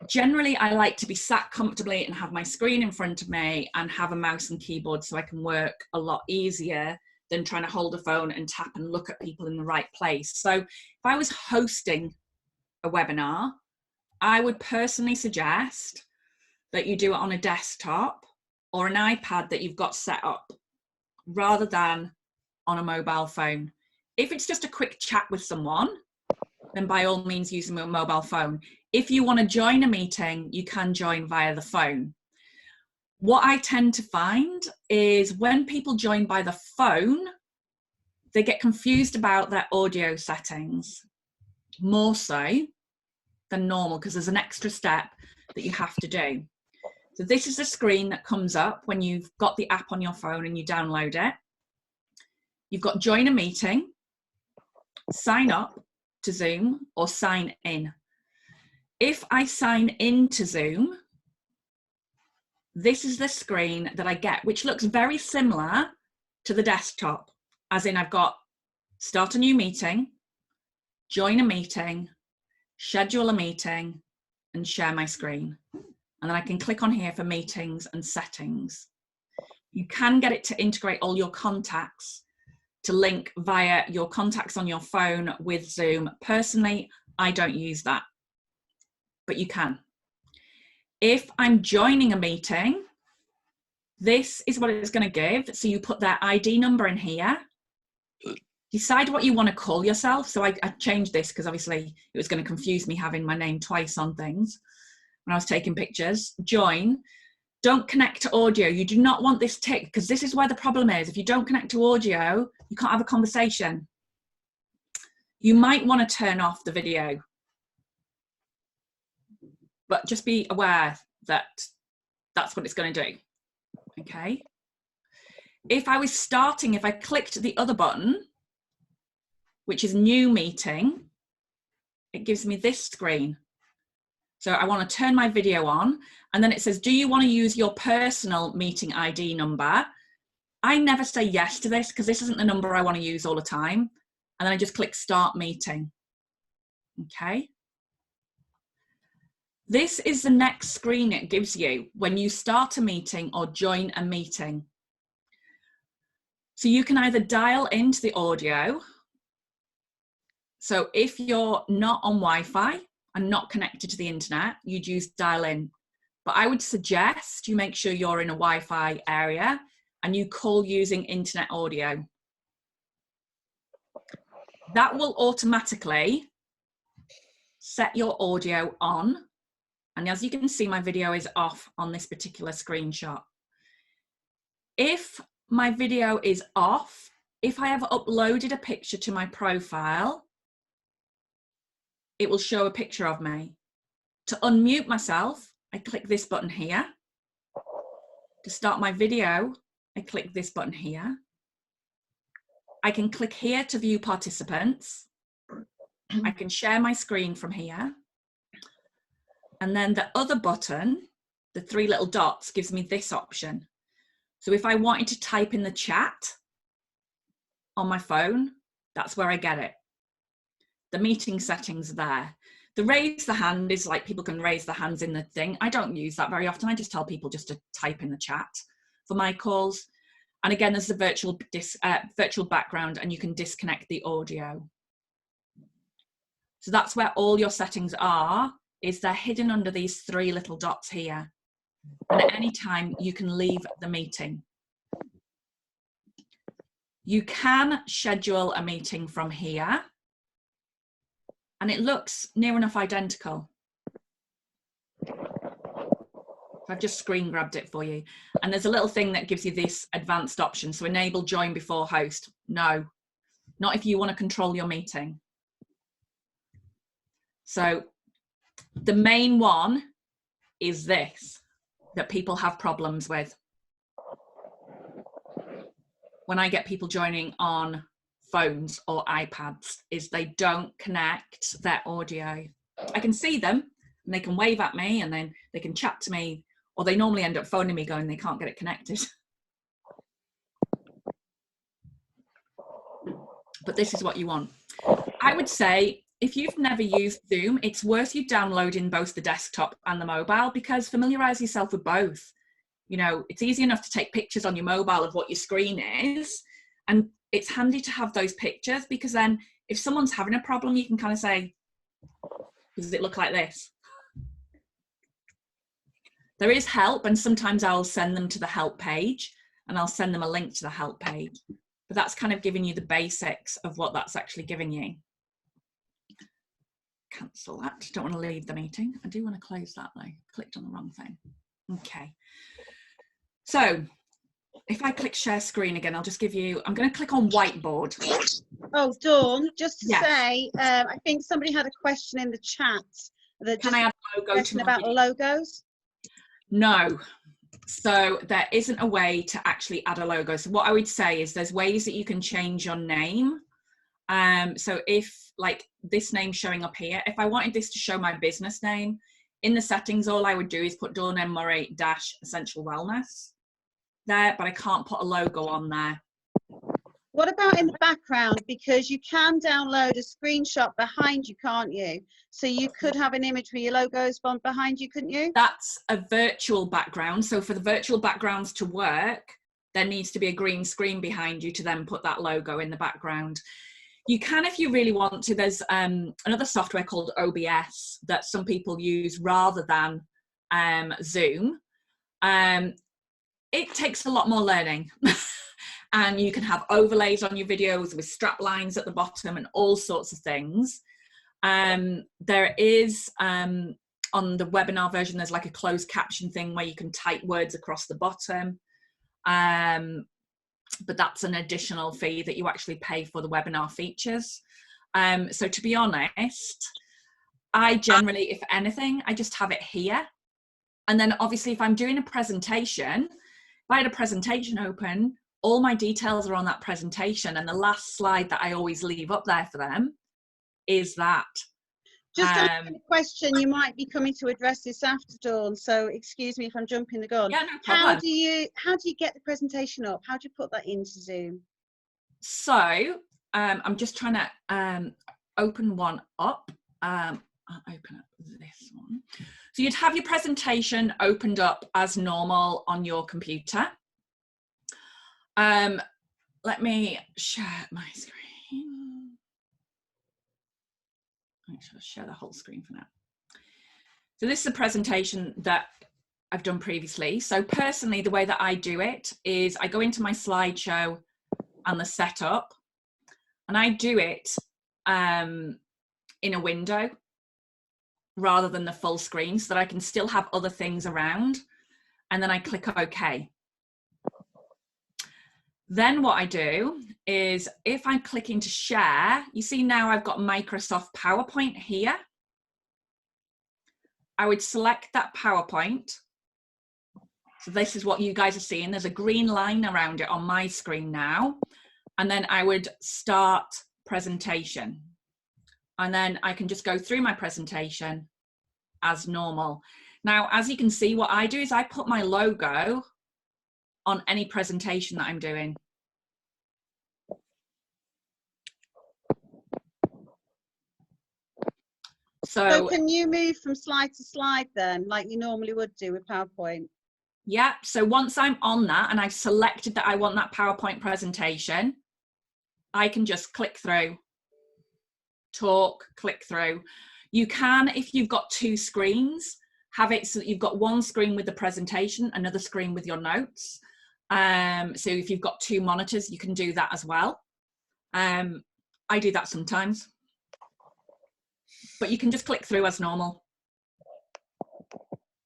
Generally, I like to be sat comfortably and have my screen in front of me and have a mouse and keyboard so I can work a lot easier than trying to hold a phone and tap and look at people in the right place. So if I was hosting a webinar, I would personally suggest that you do it on a desktop or an iPad that you've got set up rather than on a mobile phone. If it's just a quick chat with someone, then by all means use a mobile phone. If you want to join a meeting, you can join via the phone. What I tend to find is when people join by the phone, they get confused about their audio settings more so than normal because there's an extra step that you have to do. So this is the screen that comes up when you've got the app on your phone and you download it. You've got join a meeting, sign up to Zoom, or sign in. If I sign in to Zoom, this is the screen that I get, which looks very similar to the desktop, as in I've got start a new meeting, join a meeting, schedule a meeting, and share my screen. And then I can click on here for meetings and settings. You can get it to integrate all your contacts to link via your contacts on your phone with Zoom. Personally, I don't use that, but you can. If I'm joining a meeting, this is what it's going to give. So you put their ID number in here. Decide what you want to call yourself. So I changed this because obviously it was going to confuse me having my name twice on things when I was taking pictures. Join. Don't connect to audio. You do not want this tick because this is where the problem is. If you don't connect to audio, you can't have a conversation. You might want to turn off the video, but just be aware that that's what it's going to do. Okay. If I was starting, if I clicked the other button, which is new meeting, it gives me this screen. So I want to turn my video on, and then it says, do you want to use your personal meeting ID number? I never say yes to this because this isn't the number I want to use all the time. And then I just click start meeting. Okay. This is the next screen it gives you when you start a meeting or join a meeting. So you can either dial into the audio. So if you're not on Wi-Fi and not connected to the internet, you'd use dial in. But I would suggest you make sure you're in a Wi-Fi area and you call using internet audio. That will automatically set your audio on. And as you can see, my video is off on this particular screenshot. If my video is off, if I have uploaded a picture to my profile, it will show a picture of me. To unmute myself, I click this button here. To start my video, I click this button here. I can click here to view participants. I can share my screen from here. And then the other button, the three little dots, gives me this option. So if I wanted to type in the chat on my phone, that's where I get it. The meeting settings are there. The raise the hand is like people can raise their hands in the thing. I don't use that very often. I just tell people just to type in the chat for my calls. And again, there's the virtual background and you can disconnect the audio. So that's where all your settings are, is they're hidden under these three little dots here. And at any time you can leave the meeting. You can schedule a meeting from here. And it looks near enough identical. I've just screen grabbed it for you. And there's a little thing that gives you this advanced option. So enable join before host. No, not if you want to control your meeting. So the main one is this, that people have problems with. When I get people joining on phones or iPads, is they don't connect their audio. I can see them and they can wave at me and then they can chat to me, or they normally end up phoning me going they can't get it connected. But this is what you want. I would say if you've never used Zoom, it's worth you downloading both the desktop and the mobile, because familiarize yourself with both. You know, it's easy enough to take pictures on your mobile of what your screen is, and it's handy to have those pictures, because then if someone's having a problem, you can kind of say, does it look like this? There is help, and sometimes I'll send them to the help page, and I'll send them a link to the help page. But that's kind of giving you the basics of what that's actually giving you. Cancel that. Don't want to leave the meeting. I do want to close that though. Clicked on the wrong thing. Okay. So if I click share screen again, I'll just give you, I'm going to click on whiteboard. Oh, Dawn, just to Yes. say, I think somebody had a question in the chat. That Can I add a logo to my about video? logos? No. So there isn't a way to actually add a logo. So what I would say is there's ways that you can change your name. So if like this name showing up here, if I wanted this to show my business name, in the settings, all I would do is put Dawn M. Murray - Essential Wellness there, but I can't put a logo on there. What about in the background? Because you can download a screenshot behind you, can't you? So you could have an image with your logos behind you, couldn't you? That's a virtual background. So for the virtual backgrounds to work, there needs to be a green screen behind you to then put that logo in the background. You can, if you really want to. There's another software called OBS that some people use rather than Zoom. It takes a lot more learning. And you can have overlays on your videos with strap lines at the bottom and all sorts of things. There is, on the webinar version, there's like a closed caption thing where you can type words across the bottom. But that's an additional fee that you actually pay for the webinar features. So to be honest, I generally, if anything, I just have it here. And then obviously if I'm doing a presentation, if I had a presentation open, all my details are on that presentation, and the last slide that I always leave up there for them is that. Just a question, you might be coming to address this after, Dawn, so excuse me if I'm jumping the gun. Yeah, no problem. How do you get the presentation up? How do you put that into Zoom? So I'm just trying to open one up. I'll open up this one. So you'd have your presentation opened up as normal on your computer. Let me share my screen. I should share the whole screen for now. So this is a presentation that I've done previously. So personally, the way that I do it is I go into my slideshow and the setup, and I do it in a window rather than the full screen, so that I can still have other things around, and then I click OK. Then what I do is if I'm clicking to share, you see now I've got Microsoft PowerPoint here. I would select that PowerPoint. So this is what you guys are seeing. There's a green line around it on my screen now. And then I would start presentation. And then I can just go through my presentation as normal. Now, as you can see, what I do is I put my logo on any presentation that I'm doing. So can you move from slide to slide then, like you normally would do with PowerPoint? Yeah, so once I'm on that and I've selected that I want that PowerPoint presentation, I can just click through, talk, click through. You can, if you've got two screens, have it so that you've got one screen with the presentation, another screen with your notes. So if you've got two monitors, you can do that as well. I do that sometimes. But you can just click through as normal.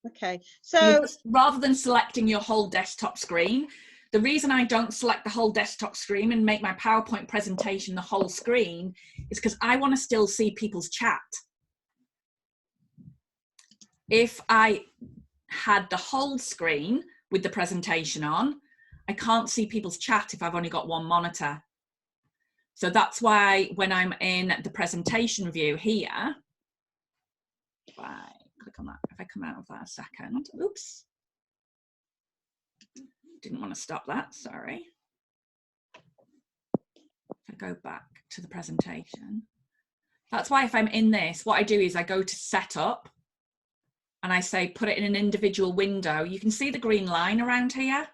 Okay, so rather than selecting your whole desktop screen, the reason I don't select the whole desktop screen and make my PowerPoint presentation the whole screen is because I want to still see people's chat. If I had the whole screen with the presentation on, I can't see people's chat if I've only got one monitor. So that's why when I'm in the presentation view here, if I click on that, if I come out of that a second, oops, didn't want to stop that, sorry. If I go back to the presentation, That's why if I'm in this, what I do is I go to setup and I say, put it in an individual window. You can see the green line around here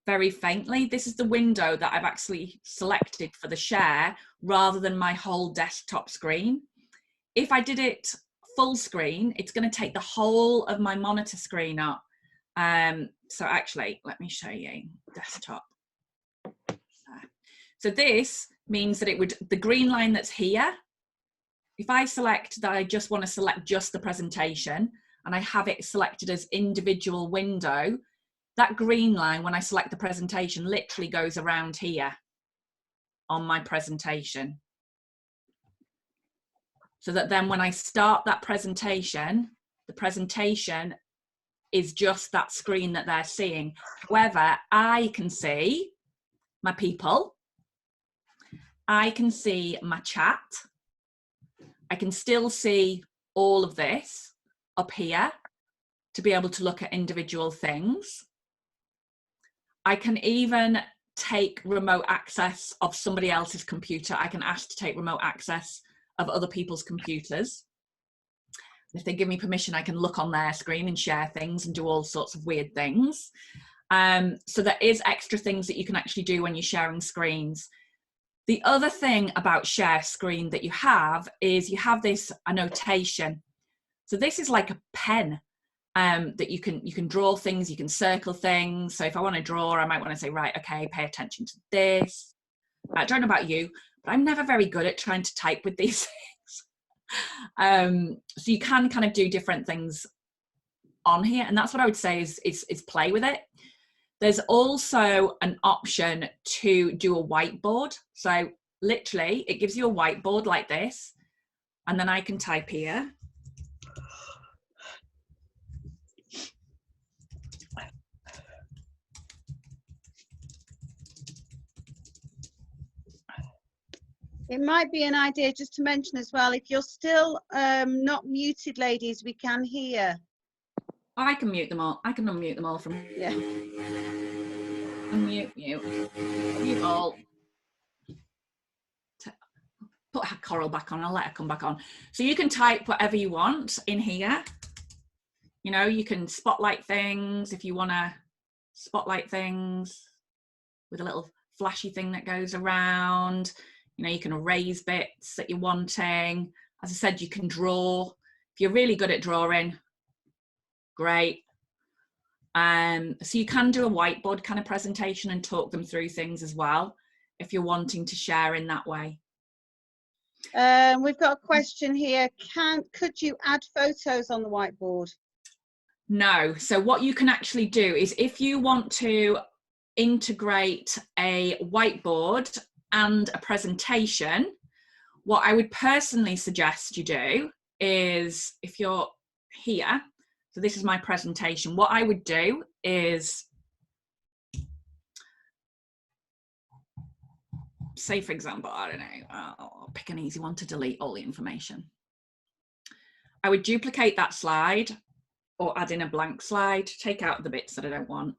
very faintly. This is the window that I've actually selected for the share rather than my whole desktop screen. If I did it full screen, it's going to take the whole of my monitor screen up. So actually, let me show you desktop. So this means that it would, the green line that's here, if I select that I just want to select just the presentation and I have it selected as individual window, that green line, when I select the presentation, literally goes around here on my presentation. So that then when I start that presentation, the presentation is just that screen that they're seeing. However, I can see my people, I can see my chat, I can still see all of this up here to be able to look at individual things. I can even take remote access of somebody else's computer. I can ask to take remote access of other people's computers. If they give me permission, I can look on their screen and share things and do all sorts of weird things. So there is extra things that you can actually do when you're sharing screens. The other thing about share screen that you have is you have this annotation. So this is like a pen that you can draw things, you can circle things. So if I want to draw, I might want to say, right, okay, pay attention to this. I don't know about you, but I'm never very good at trying to type with these things. So you can kind of do different things on here, and that's what I would say is play with it. There's also an option to do a whiteboard. So literally it gives you a whiteboard like this, and then I can type here. It might be an idea just to mention as well, if you're still not muted, ladies, we can hear. I can mute them all. I can unmute them all from here. Yeah. Unmute, mute all. Put Coral back on, I'll let her come back on. So you can type whatever you want in here. You know, you can spotlight things if you want to spotlight things with a little flashy thing that goes around. You know, you can erase bits that you're wanting. As I said, you can draw. If you're really good at drawing, great. So you can do a whiteboard kind of presentation and talk them through things as well, if you're wanting to share in that way. We've got a question here. Could you add photos on the whiteboard? No. So what you can actually do is, if you want to integrate a whiteboard and a presentation, what I would personally suggest you do is, if you're here, so this is my presentation, what I would do is, say for example, I don't know, I'll pick an easy one to delete all the information. I would duplicate that slide or add in a blank slide, take out the bits that I don't want.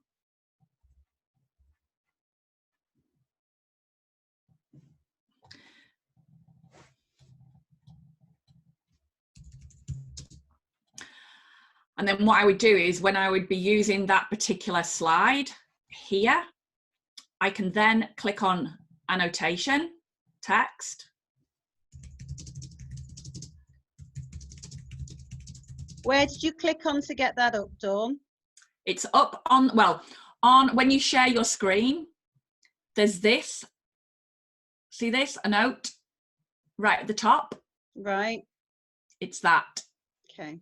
And then what I would do is, when I would be using that particular slide here, I can then click on annotation, text. Where did you click on to get that up, Dawn? It's up on, well, on when you share your screen, there's this, see this, a note right at the top. Right. It's that. Okay.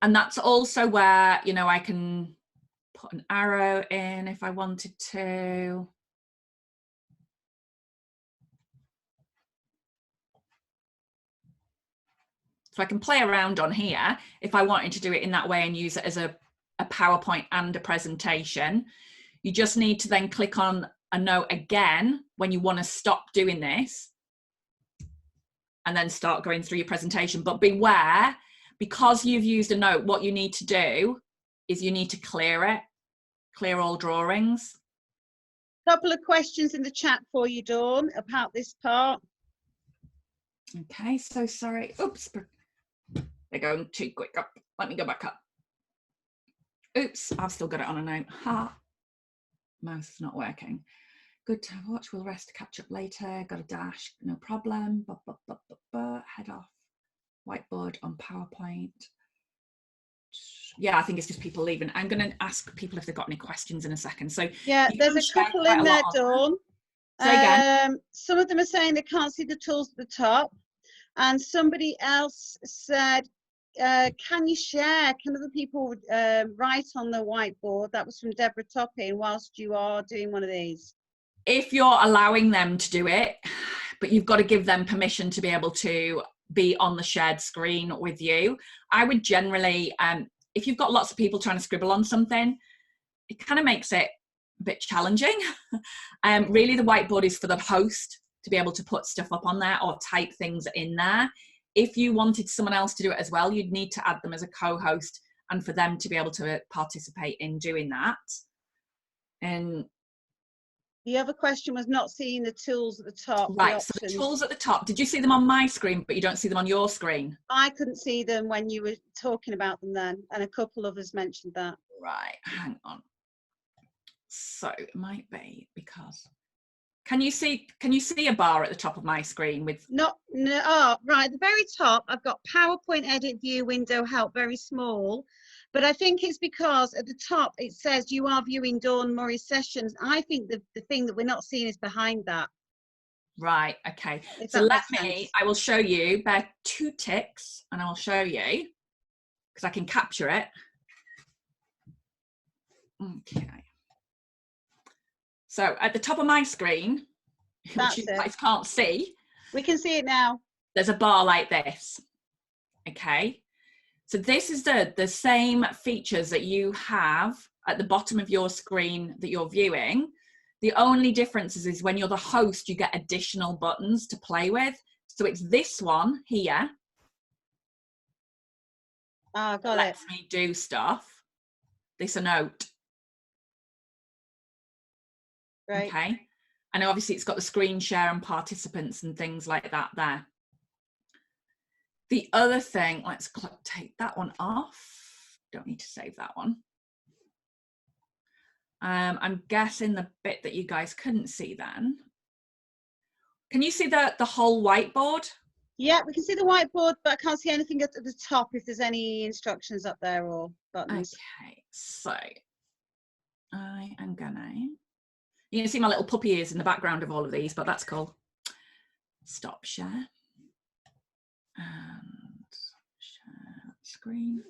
And that's also where, you know, I can put an arrow in if I wanted to. So I can play around on here if I wanted to do it in that way and use it as a PowerPoint and a presentation. You just need to then click on a note again when you want to stop doing this and then start going through your presentation. But beware, because you've used a note, what you need to do is you need to clear it, clear all drawings. Couple of questions in the chat for you, Dawn, about this part. Okay, so sorry. Oops, they're going too quick up. Let me go back up. Oops, I've still got it on a note. Ha, mouse is not working. Good to watch. We'll rest to catch up later. Got a dash, no problem. Head off. Whiteboard on PowerPoint. Yeah, I think it's just people leaving. I'm going to ask people if they've got any questions in a second. So yeah, there's a couple in there, Dawn. Say again. Some of them are saying they can't see the tools at the top, and somebody else said, can you share, can other people write on the whiteboard? That was from Deborah Topping, whilst you are doing one of these. If you're allowing them to do it, but you've got to give them permission to be able to be on the shared screen with you. I would generally, if you've got lots of people trying to scribble on something, it kind of makes it a bit challenging. Really, the whiteboard is for the host to be able to put stuff up on there or type things in there. If you wanted someone else to do it as well, you'd need to add them as a co-host and for them to be able to participate in doing that. And the other question was not seeing the tools at the top. Right, so the tools at the top, did you see them on my screen, but you don't see them on your screen? I couldn't see them when you were talking about them then, and a couple of us mentioned that. Right, hang on. So it might be because, can you see a bar at the top of my screen with? No, oh, right, at the very top, I've got PowerPoint Edit View Window Help, very small. But I think it's because at the top it says you are viewing Dawn Murray's sessions. I think the thing that we're not seeing is behind that. Right, okay. If so that let makes me, sense. I will show you, bear 2 ticks and I will show you because I can capture it. Okay. So at the top of my screen, That's which you it. guys can't see, We can see it now. there's a bar like this. Okay. So this is the same features that you have at the bottom of your screen that you're viewing. The only difference is when you're the host, you get additional buttons to play with. So it's this one here. Ah, got it. Lets me do stuff. This a note. Right. Okay. And obviously it's got the screen share and participants and things like that there. The other thing, let's take that one off. Don't need to save that one. I'm guessing the bit that you guys couldn't see then. Can you see the whole whiteboard? Yeah, we can see the whiteboard, but I can't see anything at the top if there's any instructions up there or buttons. Okay, so I am gonna, you can see my little puppy ears in the background of all of these, but that's cool. Stop share. And share screen.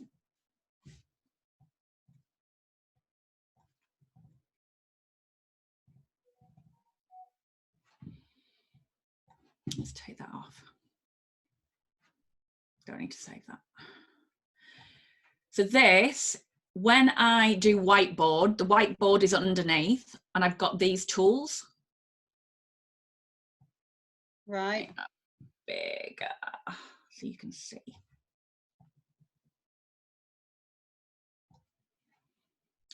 Let's take that off. Don't need to save that. So this, when I do whiteboard, the whiteboard is underneath and I've got these tools. Right. Bigger, so you can see.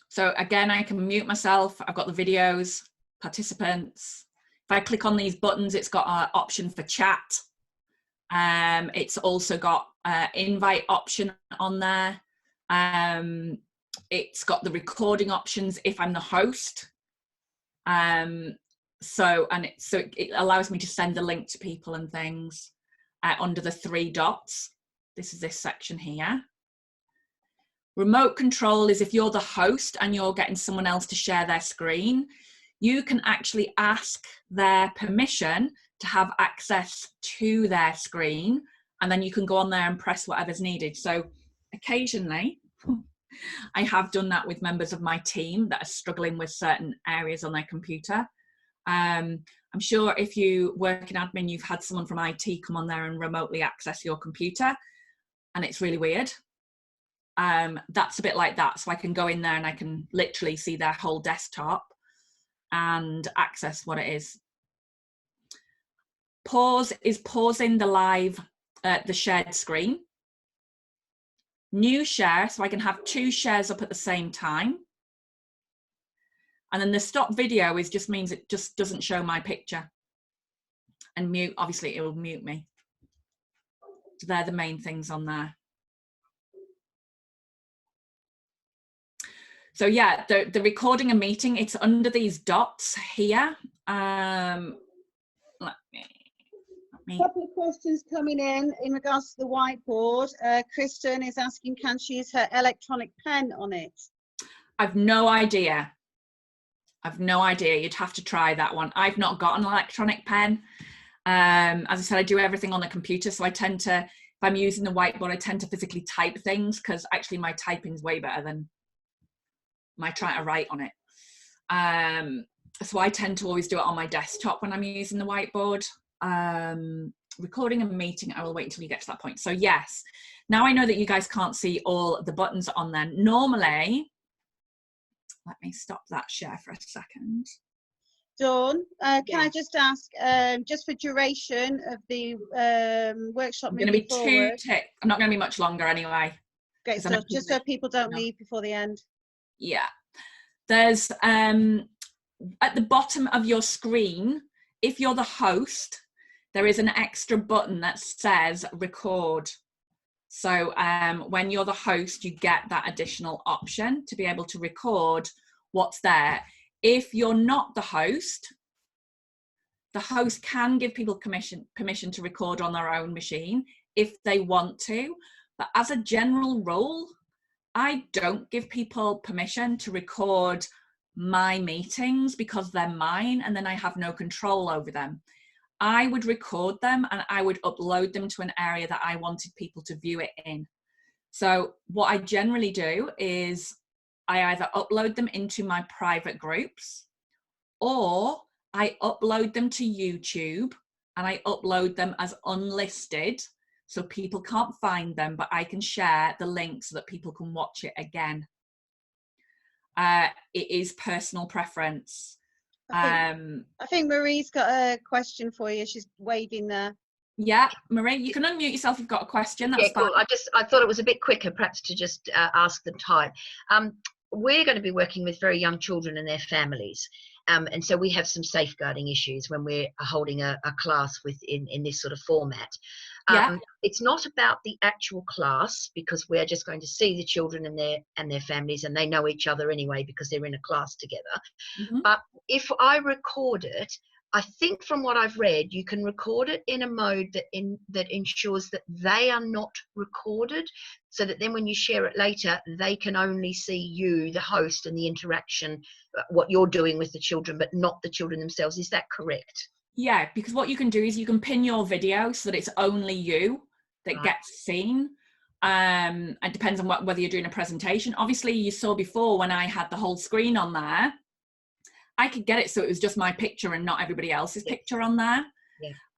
So again, I can mute myself. I've got the videos, participants. If I click on these buttons, it's got an option for chat. It's also got invite option on there. It's got the recording options if I'm the host. So it allows me to send a link to people and things under the 3 dots. This is this section here. Remote control is if you're the host and you're getting someone else to share their screen, you can actually ask their permission to have access to their screen, and then you can go on there and press whatever's needed. So occasionally, I have done that with members of my team that are struggling with certain areas on their computer. I'm sure if you work in admin, you've had someone from IT come on there and remotely access your computer, and it's really weird. That's a bit like that. So I can go in there and I can literally see their whole desktop and access what it is. Pause is pausing the live, the shared screen. New share, so I can have 2 shares up at the same time. And then the stop video just means it just doesn't show my picture. And mute, obviously it will mute me. So they're the main things on there. So yeah, the recording a meeting, it's under these dots here. Let me. Couple of questions coming in regards to the whiteboard. Kristen is asking, can she use her electronic pen on it? I've no idea. I've no idea. You'd have to try that one. I've not got an electronic pen. As I said, I do everything on the computer, so I tend to, if I'm using the whiteboard, I tend to physically type things, because actually my typing is way better than my trying to write on it. So I tend to always do it on my desktop when I'm using the whiteboard. Recording a meeting, I will wait until you get to that point. So yes, now I know that you guys can't see all the buttons on there. Normally, let me stop that share for a second. Dawn, can Yeah. I just ask, just for duration of the workshop I'm going to be moving forward? I'm not going to be much longer anyway. Great stuff, just so people don't leave before the end. Yeah. There's, at the bottom of your screen, if you're the host, there is an extra button that says record. So when you're the host, you get that additional option to be able to record what's there. If you're not the host can give people permission to record on their own machine if they want to. But as a general rule, I don't give people permission to record my meetings because they're mine and then I have no control over them. I would record them and I would upload them to an area that I wanted people to view it in. So what I generally do is I either upload them into my private groups, or I upload them to YouTube and I upload them as unlisted, so people can't find them, but I can share the link so that people can watch it again. It is personal preference. I think Marie's got a question for you. She's waving there. Yeah, Marie, you can unmute yourself if you've got a question. That's yeah, cool. fine. I thought it was a bit quicker, perhaps, to just ask the time. We're going to be working with very young children and their families. And so we have some safeguarding issues when we're holding a class in this sort of format. Yeah. It's not about the actual class, because we're just going to see the children and their families, and they know each other anyway because they're in a class together. Mm-hmm. But if I record it, I think from what I've read, you can record it in a mode that ensures that they are not recorded, so that then when you share it later, they can only see you, the host, and the interaction, what you're doing with the children, but not the children themselves. Is that correct? Yeah, because what you can do is you can pin your video so that it's only you that gets seen. It depends on whether you're doing a presentation. Obviously, you saw before when I had the whole screen on there, I could get it so it was just my picture and not everybody else's picture on there.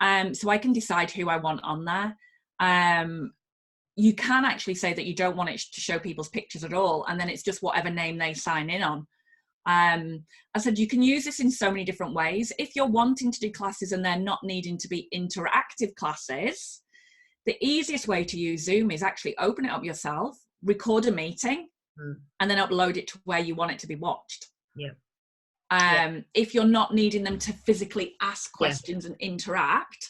Yeah. So I can decide who I want on there. You can actually say that you don't want it to show people's pictures at all, and then it's just whatever name they sign in on. I said you can use this in so many different ways. If you're wanting to do classes and they're not needing to be interactive classes, the easiest way to use Zoom is actually open it up yourself, record a meeting, and then upload it to where you want it to be watched. Yeah. If you're not needing them to physically ask questions and interact,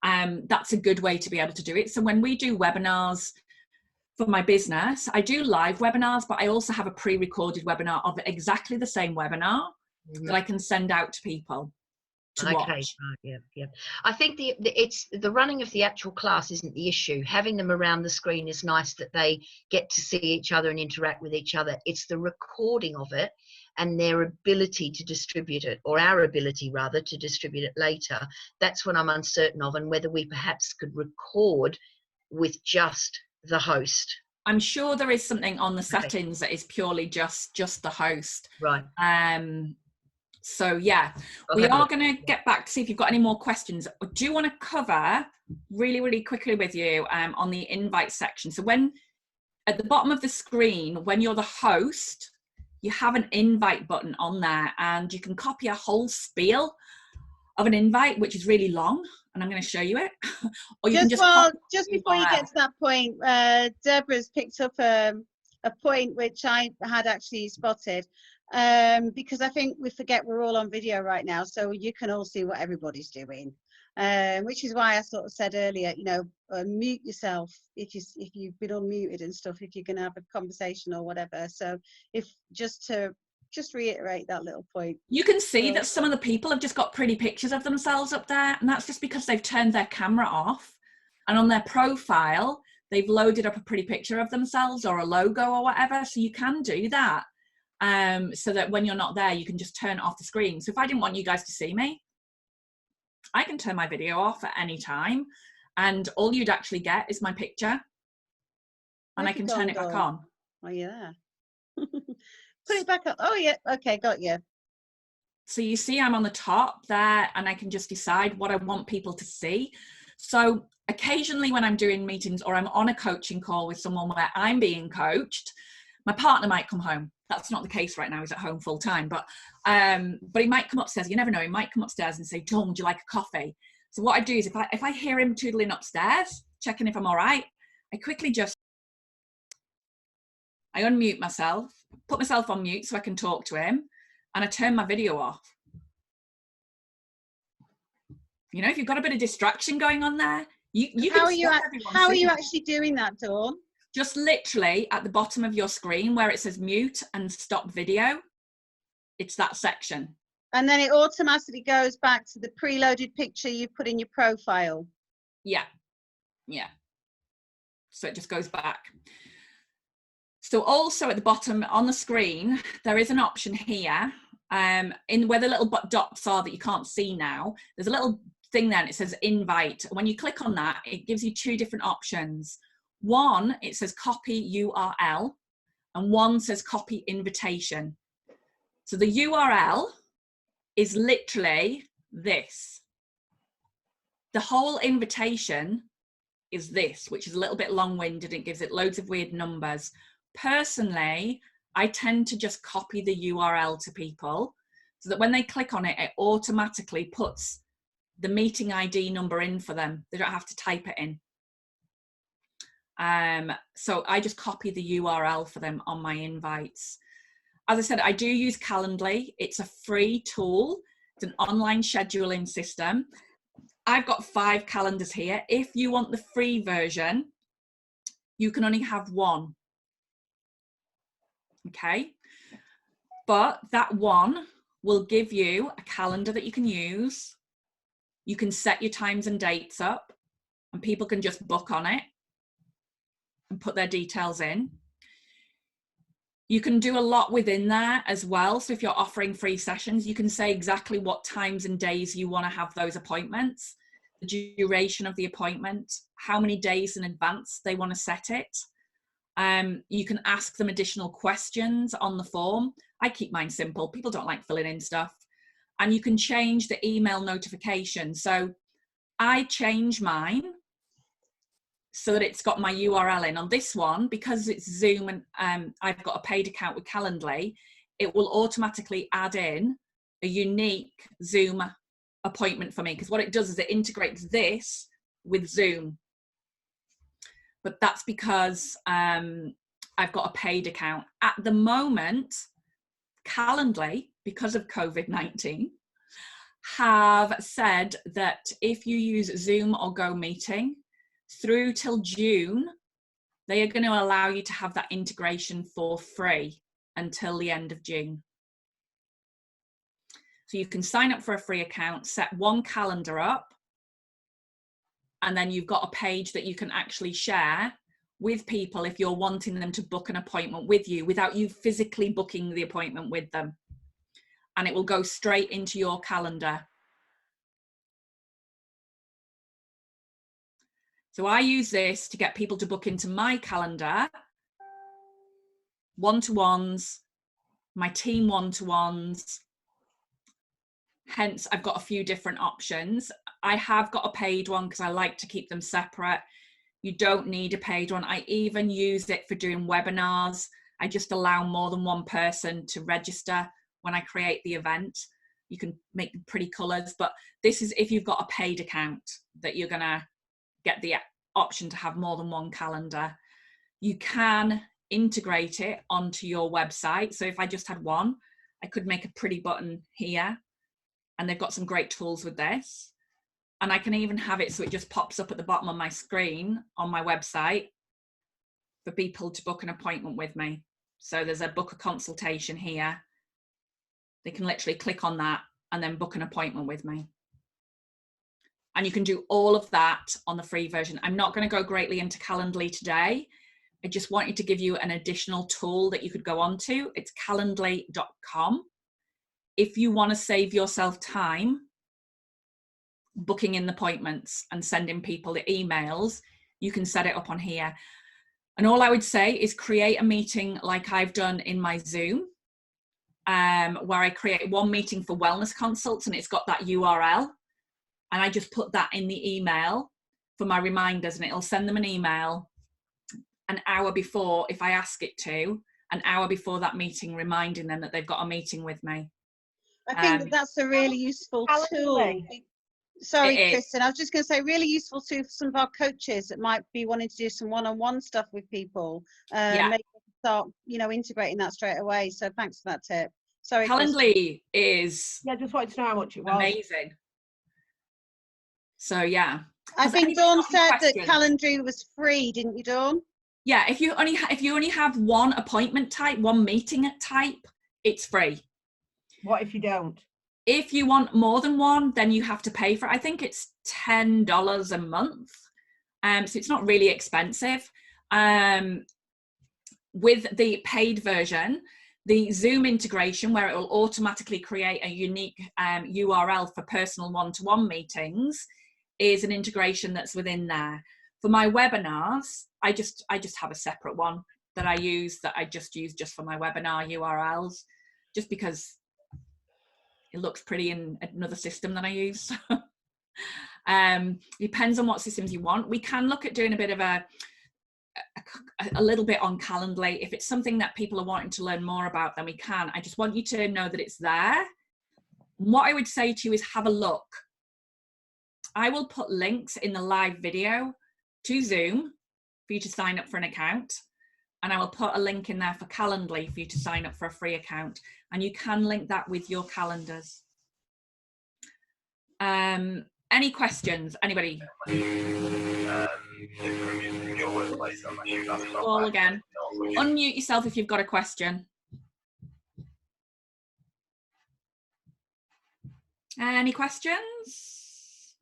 that's a good way to be able to do it. So when we do webinars for my business, I do live webinars, but I also have a pre-recorded webinar of exactly the same webinar that I can send out to people to watch. Right, yeah. I think it's the running of the actual class isn't the issue. Having them around the screen is nice, that they get to see each other and interact with each other. It's the recording of it and their ability to distribute it, or our ability rather to distribute it later. That's what I'm uncertain of, and whether we perhaps could record with just the host. I'm sure there is something on the settings that is purely just the host. Right. So yeah, we are going to get back to see if you've got any more questions. I do want to cover really, really quickly with you on the invite section. So when at the bottom of the screen, when you're the host, you have an invite button on there, and you can copy a whole spiel of an invite, which is really long, and I'm going to show you it. Or you just before you get to that point, Deborah's picked up a point which I had actually spotted. because I think we forget we're all on video right now, so you can all see what everybody's doing. Which is why I sort of said earlier, you know, mute yourself if you've been unmuted and stuff, if you're going to have a conversation or whatever. So just reiterate that little point. You can see that some of the people have just got pretty pictures of themselves up there, and that's just because they've turned their camera off, and on their profile they've loaded up a pretty picture of themselves or a logo or whatever. So you can do that, so that when you're not there you can just turn it off the screen. So if I didn't want you guys to see me, I can turn my video off at any time, and all you'd actually get is my picture, and I can turn it back on. Oh yeah. Put it back up. Oh yeah, okay, got you. So you see I'm on the top there, and I can just decide what I want people to see. So occasionally when I'm doing meetings or I'm on a coaching call with someone where I'm being coached, my partner might come home. That's not the case right now, he's at home full time, but he might come upstairs. You never know, he might come upstairs and say, Dawn, would you like a coffee? So what I do is if I hear him tootling upstairs, checking if I'm all right, I quickly I unmute myself, put myself on mute so I can talk to him, and I turn my video off. You know, if you've got a bit of distraction going on there, you how are you actually doing that, Dawn? Just literally at the bottom of your screen where it says mute and stop video, it's that section. And then it automatically goes back to the preloaded picture you put in your profile. Yeah. So it just goes back. So also at the bottom on the screen, there is an option here, in where the little dots are that you can't see now. There's a little thing there and it says invite. When you click on that, it gives you two different options. One, it says copy URL, and one says copy invitation. So the URL is literally this. The whole invitation is this, which is a little bit long-winded. It gives it loads of weird numbers. Personally, I tend to just copy the URL to people so that when they click on it, it automatically puts the meeting ID number in for them. They don't have to type it in. So I just copy the URL for them on my invites. As I said, I do use Calendly. It's a free tool. It's an online scheduling system. I've got 5 calendars here. If you want the free version, you can only have one. Okay. But that one will give you a calendar that you can use. You can set your times and dates up, and people can just book on it and put their details in. You can do a lot within there as well. So if you're offering free sessions, you can say exactly what times and days you want to have those appointments, the duration of the appointment, how many days in advance they want to set it. You can ask them additional questions on the form. I keep mine simple. People don't like filling in stuff. And you can change the email notification. So I change mine so that it's got my URL in. On this one, because it's Zoom and I've got a paid account with Calendly, it will automatically add in a unique Zoom appointment for me, because what it does is it integrates this with Zoom. But that's because I've got a paid account. At the moment, Calendly, because of COVID-19, have said that if you use Zoom or Go Meeting, through till June, they are going to allow you to have that integration for free until the end of June. So you can sign up for a free account, set one calendar up, and then you've got a page that you can actually share with people if you're wanting them to book an appointment with you without you physically booking the appointment with them. And it will go straight into your calendar. So I use this to get people to book into my calendar, one-to-ones, my team one-to-ones. Hence, I've got a few different options. I have got a paid one because I like to keep them separate. You don't need a paid one. I even use it for doing webinars. I just allow more than one person to register when I create the event. You can make them pretty colors, but this is if you've got a paid account that you're gonna get the option to have more than one calendar. You can integrate it onto your website. So if I just had one, I could make a pretty button here, and they've got some great tools with this. And I can even have it so it just pops up at the bottom of my screen on my website for people to book an appointment with me. So there's a book a consultation here. They can literally click on that and then book an appointment with me. And you can do all of that on the free version. I'm not going to go greatly into Calendly today. I just wanted to give you an additional tool that you could go on to. It's calendly.com. If you want to save yourself time booking in appointments and sending people the emails, you can set it up on here. And all I would say is create a meeting like I've done in my Zoom, where I create one meeting for wellness consults, and it's got that URL. And I just put that in the email for my reminders, and it'll send them an email an hour before, if I ask it to, an hour before that meeting, reminding them that they've got a meeting with me. I think that's a really useful tool. Sorry, Kristen, I was just going to say really useful too for some of our coaches that might be wanting to do some one-on-one stuff with people. Maybe start, integrating that straight away. So thanks for that tip. Sorry, Calendly is I just wanted to know how much it was. amazing. So yeah. I think Dawn said that Calendly was free, didn't you, Dawn? Yeah, if you only have one appointment type, one meeting type, it's free. What if you don't? If you want more than one, then you have to pay for it. I think it's $10 a month. So it's not really expensive. With the paid version, the Zoom integration, where it will automatically create a unique URL for personal one-to-one meetings, is an integration that's within there. For my webinars, I just have a separate one that I use, that I just use just for my webinar URLs, just because it looks pretty in another system that I use. Depends on what systems you want. We can look at doing a bit of a little bit on Calendly. If it's something that people are wanting to learn more about, then we can. I just want you to know that it's there. What I would say to you is have a look. I will put links in the live video to Zoom for you to sign up for an account. And I will put a link in there for Calendly for you to sign up for a free account. And you can link that with your calendars. Any questions? Anybody? All again. Unmute yourself if you've got a question. Any questions?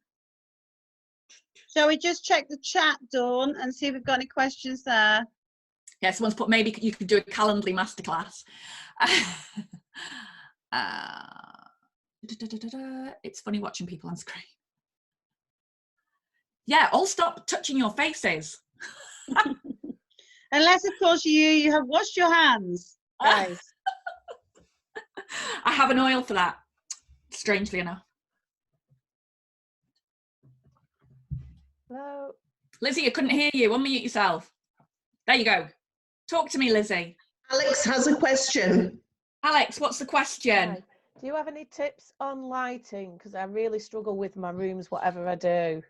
Shall we just check the chat, Dawn, and see if we've got any questions there? Yeah, someone's put maybe you could do a Calendly masterclass. It's funny watching people on screen. Yeah, all stop touching your faces. Unless, of course, you have washed your hands, guys. I have an oil for that, strangely enough. Hello. Lizzie, I couldn't hear you. Unmute yourself. There you go. Talk to me, Lizzie. Alex has a question. Alex, what's the question? Hi. Do you have any tips on lighting? Because I really struggle with my rooms, whatever I do.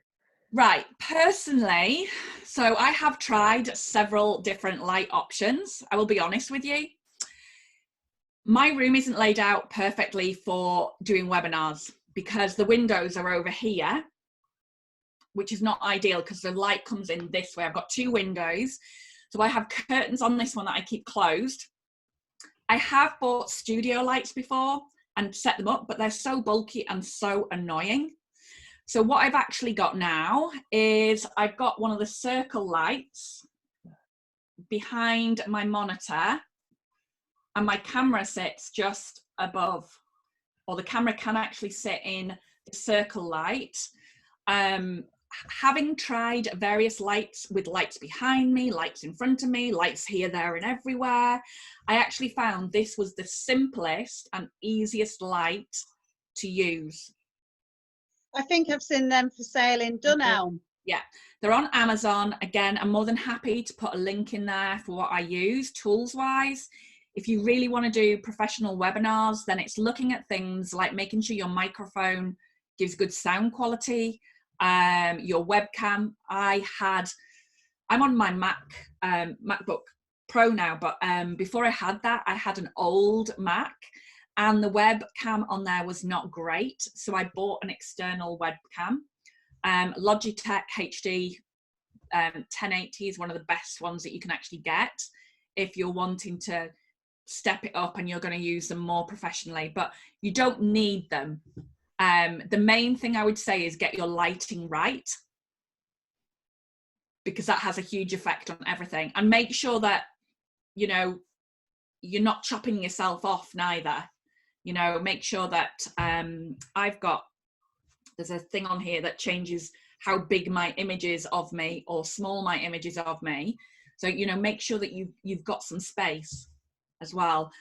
Right, personally, so I have tried several different light options. I will be honest with you. My room isn't laid out perfectly for doing webinars because the windows are over here, which is not ideal because the light comes in this way. I've got two windows. So I have curtains on this one that I keep closed. I have bought studio lights before and set them up, but they're so bulky and so annoying. So what I've actually got now is I've got one of the circle lights behind my monitor, and my camera sits just above, or the camera can actually sit in the circle light. Having tried various lights with lights behind me, lights in front of me, lights here, there, and everywhere, I actually found this was the simplest and easiest light to use. I think I've seen them for sale in Dunelm. Yeah, they're on Amazon. Again, I'm more than happy to put a link in there for what I use tools-wise. If you really want to do professional webinars, then it's looking at things like making sure your microphone gives good sound quality, your webcam. I'm on my MacBook Pro now, but before I had that, I had an old Mac, and the webcam on there was not great. So I bought an external webcam. Logitech HD 1080 is one of the best ones that you can actually get if you're wanting to step it up and you're going to use them more professionally, but you don't need them. The main thing I would say is get your lighting right, because that has a huge effect on everything. And make sure that, you know, you're not chopping yourself off neither. You know, make sure that there's a thing on here that changes how big my image is of me or small my image is of me. So, you know, make sure that you've got some space as well.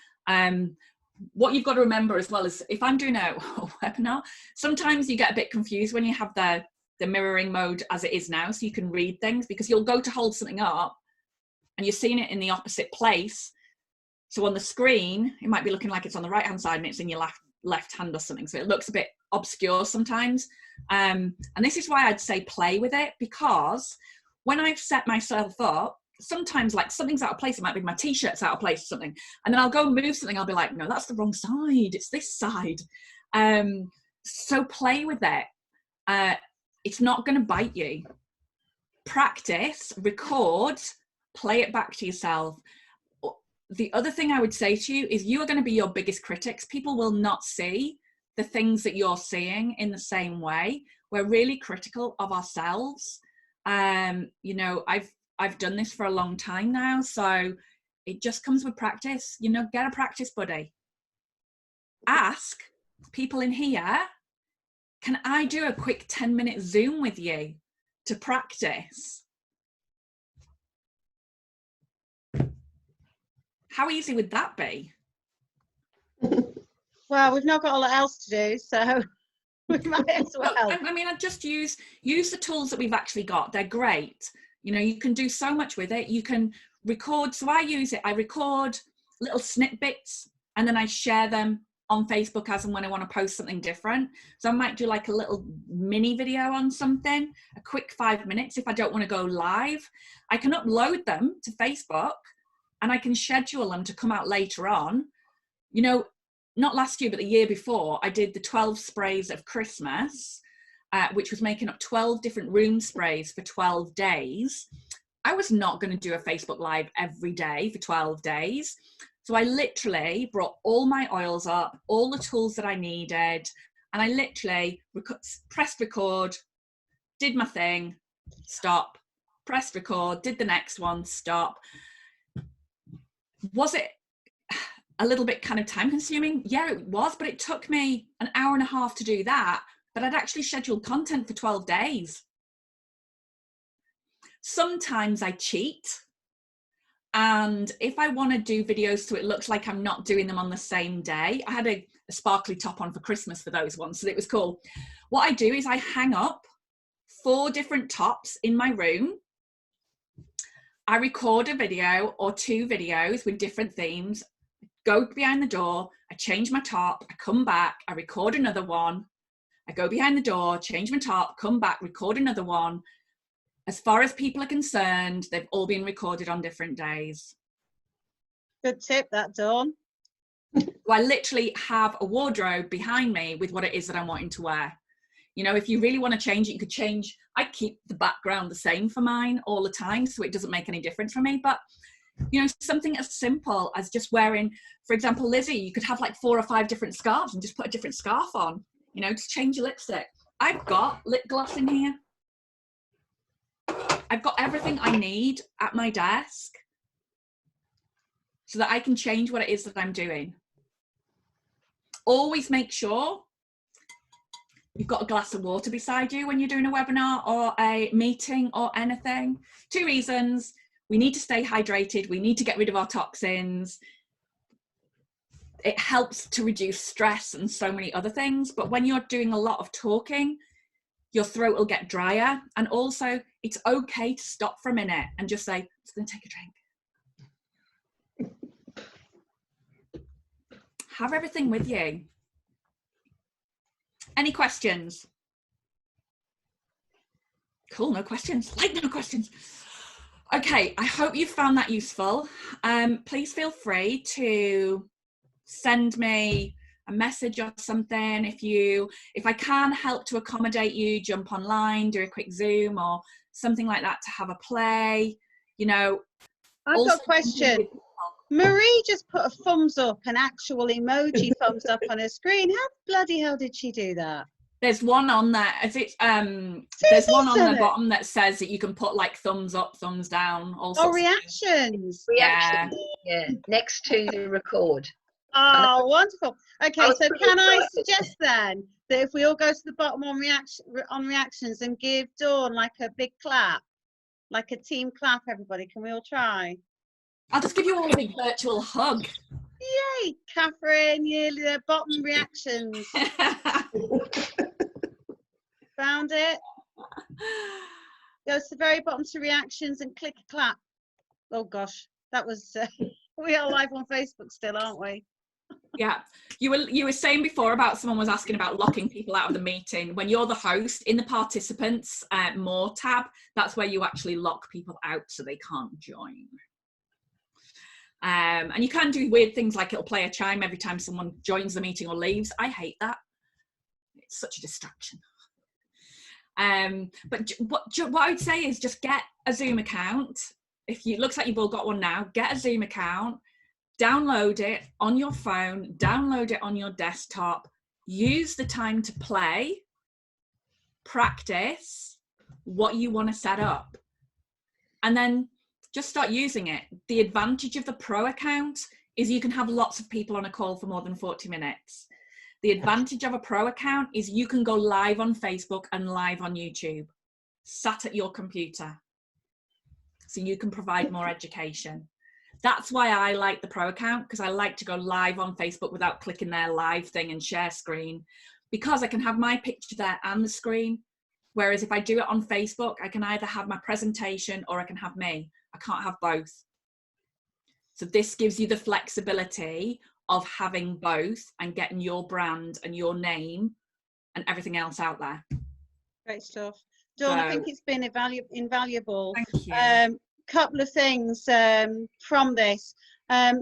What you've got to remember as well is, if I'm doing a webinar, sometimes you get a bit confused when you have the mirroring mode as it is now, so you can read things, because you'll go to hold something up and you're seeing it in the opposite place. So on the screen, it might be looking like it's on the right hand side and it's in your left hand or something. So it looks a bit obscure sometimes. And this is why I'd say play with it, because when I've set myself up, sometimes like something's out of place. It might be my t-shirt's out of place or something. And then I'll go move something. I'll be like, no, that's the wrong side. It's this side. So play with it. It's not going to bite you. Practice, record, play it back to yourself. The other thing I would say to you is, you are going to be your biggest critics. People will not see the things that you're seeing in the same way. We're really critical of ourselves. You know, I've done this for a long time now, so it just comes with practice. You know, get a practice buddy. Ask people in here, can I do a quick 10-minute Zoom with you to practice? How easy would that be? Well, we've not got a lot else to do, so we might as well. I mean, I just use the tools that we've actually got. They're great. You know, you can do so much with it. You can record. So I use it. I record little snippets and then I share them on Facebook as and when I want to post something different. So I might do like a little mini video on something, a quick 5 minutes if I don't want to go live. I can upload them to Facebook and I can schedule them to come out later on. You know, not last year, but the year before, I did the 12 sprays of Christmas, which was making up 12 different room sprays for 12 days. I was not going to do a Facebook Live every day for 12 days. So I literally brought all my oils up, all the tools that I needed, and I literally pressed record, did my thing, stop, pressed record, did the next one, stop. Was it a little bit kind of time consuming? Yeah, it was, but it took me an hour and a half to do that, but I'd actually scheduled content for 12 days. Sometimes I cheat. And if I want to do videos so it looks like I'm not doing them on the same day, I had a sparkly top on for Christmas for those ones, so it was cool. What I do is I hang up 4 different tops in my room. I record a video or 2 videos with different themes, go behind the door, I change my top, I come back, I record another one, I go behind the door, change my top, come back, record another one. As far as people are concerned, they've all been recorded on different days. Good tip, that, Dawn. So I literally have a wardrobe behind me with what it is that I'm wanting to wear. You know, if you really want to change it, you could change. I keep the background the same for mine all the time, so it doesn't make any difference for me. But, you know, something as simple as just wearing, for example, Lizzie, you could have like 4 or 5 different scarves and just put a different scarf on, you know, to change your lipstick. I've got lip gloss in here. I've got everything I need at my desk so that I can change what it is that I'm doing. Always make sure you've got a glass of water beside you when you're doing a webinar or a meeting or anything. 2 reasons. We need to stay hydrated. We need to get rid of our toxins. It helps to reduce stress and so many other things. But when you're doing a lot of talking, your throat will get drier. And also, it's okay to stop for a minute and just say, I'm just going to take a drink. Have everything with you. Any questions? Cool, no questions. Like no questions. Okay, I hope you found that useful. Please feel free to send me a message or something. If I can help to accommodate you, jump online, do a quick Zoom or something like that to have a play, you know. I've got a question. Marie just put a thumbs up, an actual emoji thumbs up on her screen. How bloody hell did she do that? There's one on there. There's one on the bottom that says that you can put like thumbs up, thumbs down, all sorts. Oh, reactions. Reactions. Yeah. Next to the record. Oh, wonderful. Okay, so can I suggest then that if we all go to the bottom on reactions and give Dawn like a big clap, like a team clap, everybody? Can we all try? I'll just give you all a big virtual hug. Yay, Catherine, the bottom reactions. Found it. Go to the very bottom to reactions and click a clap. Oh gosh, that was we are live on Facebook still, aren't we? Yeah, you were saying before about someone was asking about locking people out of the meeting. When you're the host, in the participants more tab, that's where you actually lock people out so they can't join. And you can do weird things like it'll play a chime every time someone joins the meeting or leaves. I hate that. It's such a distraction. But what I would say is just get a Zoom account. It looks like you've all got one now, get a Zoom account, download it on your phone, download it on your desktop, use the time to play, practice what you want to set up, and then just start using it. The advantage of the pro account is you can have lots of people on a call for more than 40 minutes. The advantage of a pro account is you can go live on Facebook and live on YouTube, sat at your computer. So you can provide more education. That's why I like the pro account, because I like to go live on Facebook without clicking their live thing and share screen, because I can have my picture there and the screen. Whereas if I do it on Facebook, I can either have my presentation or I can have me. I can't have both. So this gives you the flexibility of having both and getting your brand and your name and everything else out there. Great stuff. Dawn, I think it's been invaluable. Thank you. Couple of things from this.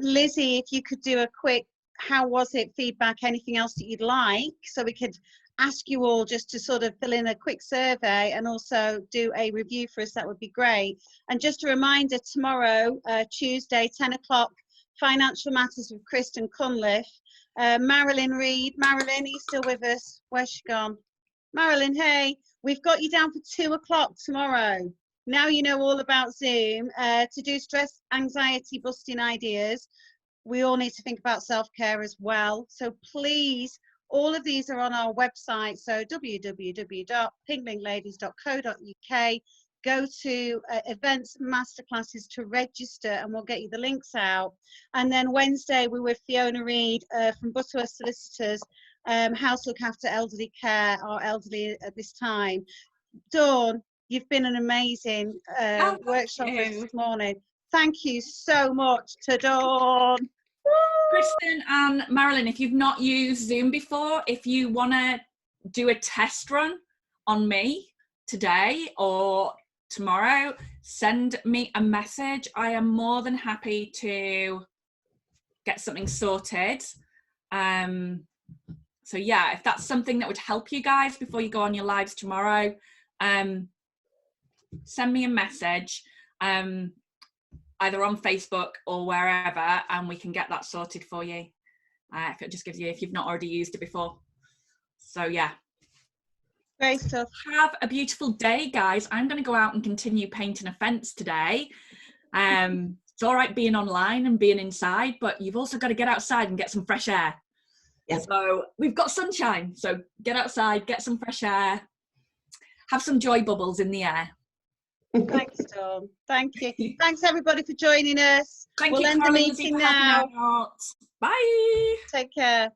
Lizzie, if you could do a quick, how was it, feedback, anything else that you'd like, so we could ask you all just to sort of fill in a quick survey and also do a review for us, that would be great. And just a reminder, tomorrow, Tuesday, 10 o'clock, Financial Matters with Kristen Cunliffe. Marilyn Reid. Marilyn, are you still with us? Where's she gone? Marilyn, hey, we've got you down for 2 o'clock tomorrow. Now you know all about Zoom. To do stress, anxiety busting ideas, we all need to think about self-care as well. So please, all of these are on our website. So www.pinklinkladies.co.uk. Go to events masterclasses to register and we'll get you the links out. And then Wednesday we're with Fiona Reid from Butterworth Solicitors, how to look after elderly care, our elderly at this time. Dawn, you've been an amazing workshop for us this morning. Thank you so much to Dawn. Kristen and Marilyn, if you've not used Zoom before, if you want to do a test run on me today or tomorrow, send me a message. I am more than happy to get something sorted. So yeah, if that's something that would help you guys before you go on your lives tomorrow, send me a message, either on Facebook or wherever, and we can get that sorted for you. If it just gives you, if you've not already used it before. So yeah. Great stuff. Have a beautiful day, guys. I'm going to go out and continue painting a fence today. It's all right being online and being inside, but you've also got to get outside and get some fresh air. Yeah. So we've got sunshine, so get outside, get some fresh air, have some joy bubbles in the air. Thanks, Dawn. Thank you. Thanks, everybody, for joining us. We'll end the meeting now. Bye. Take care.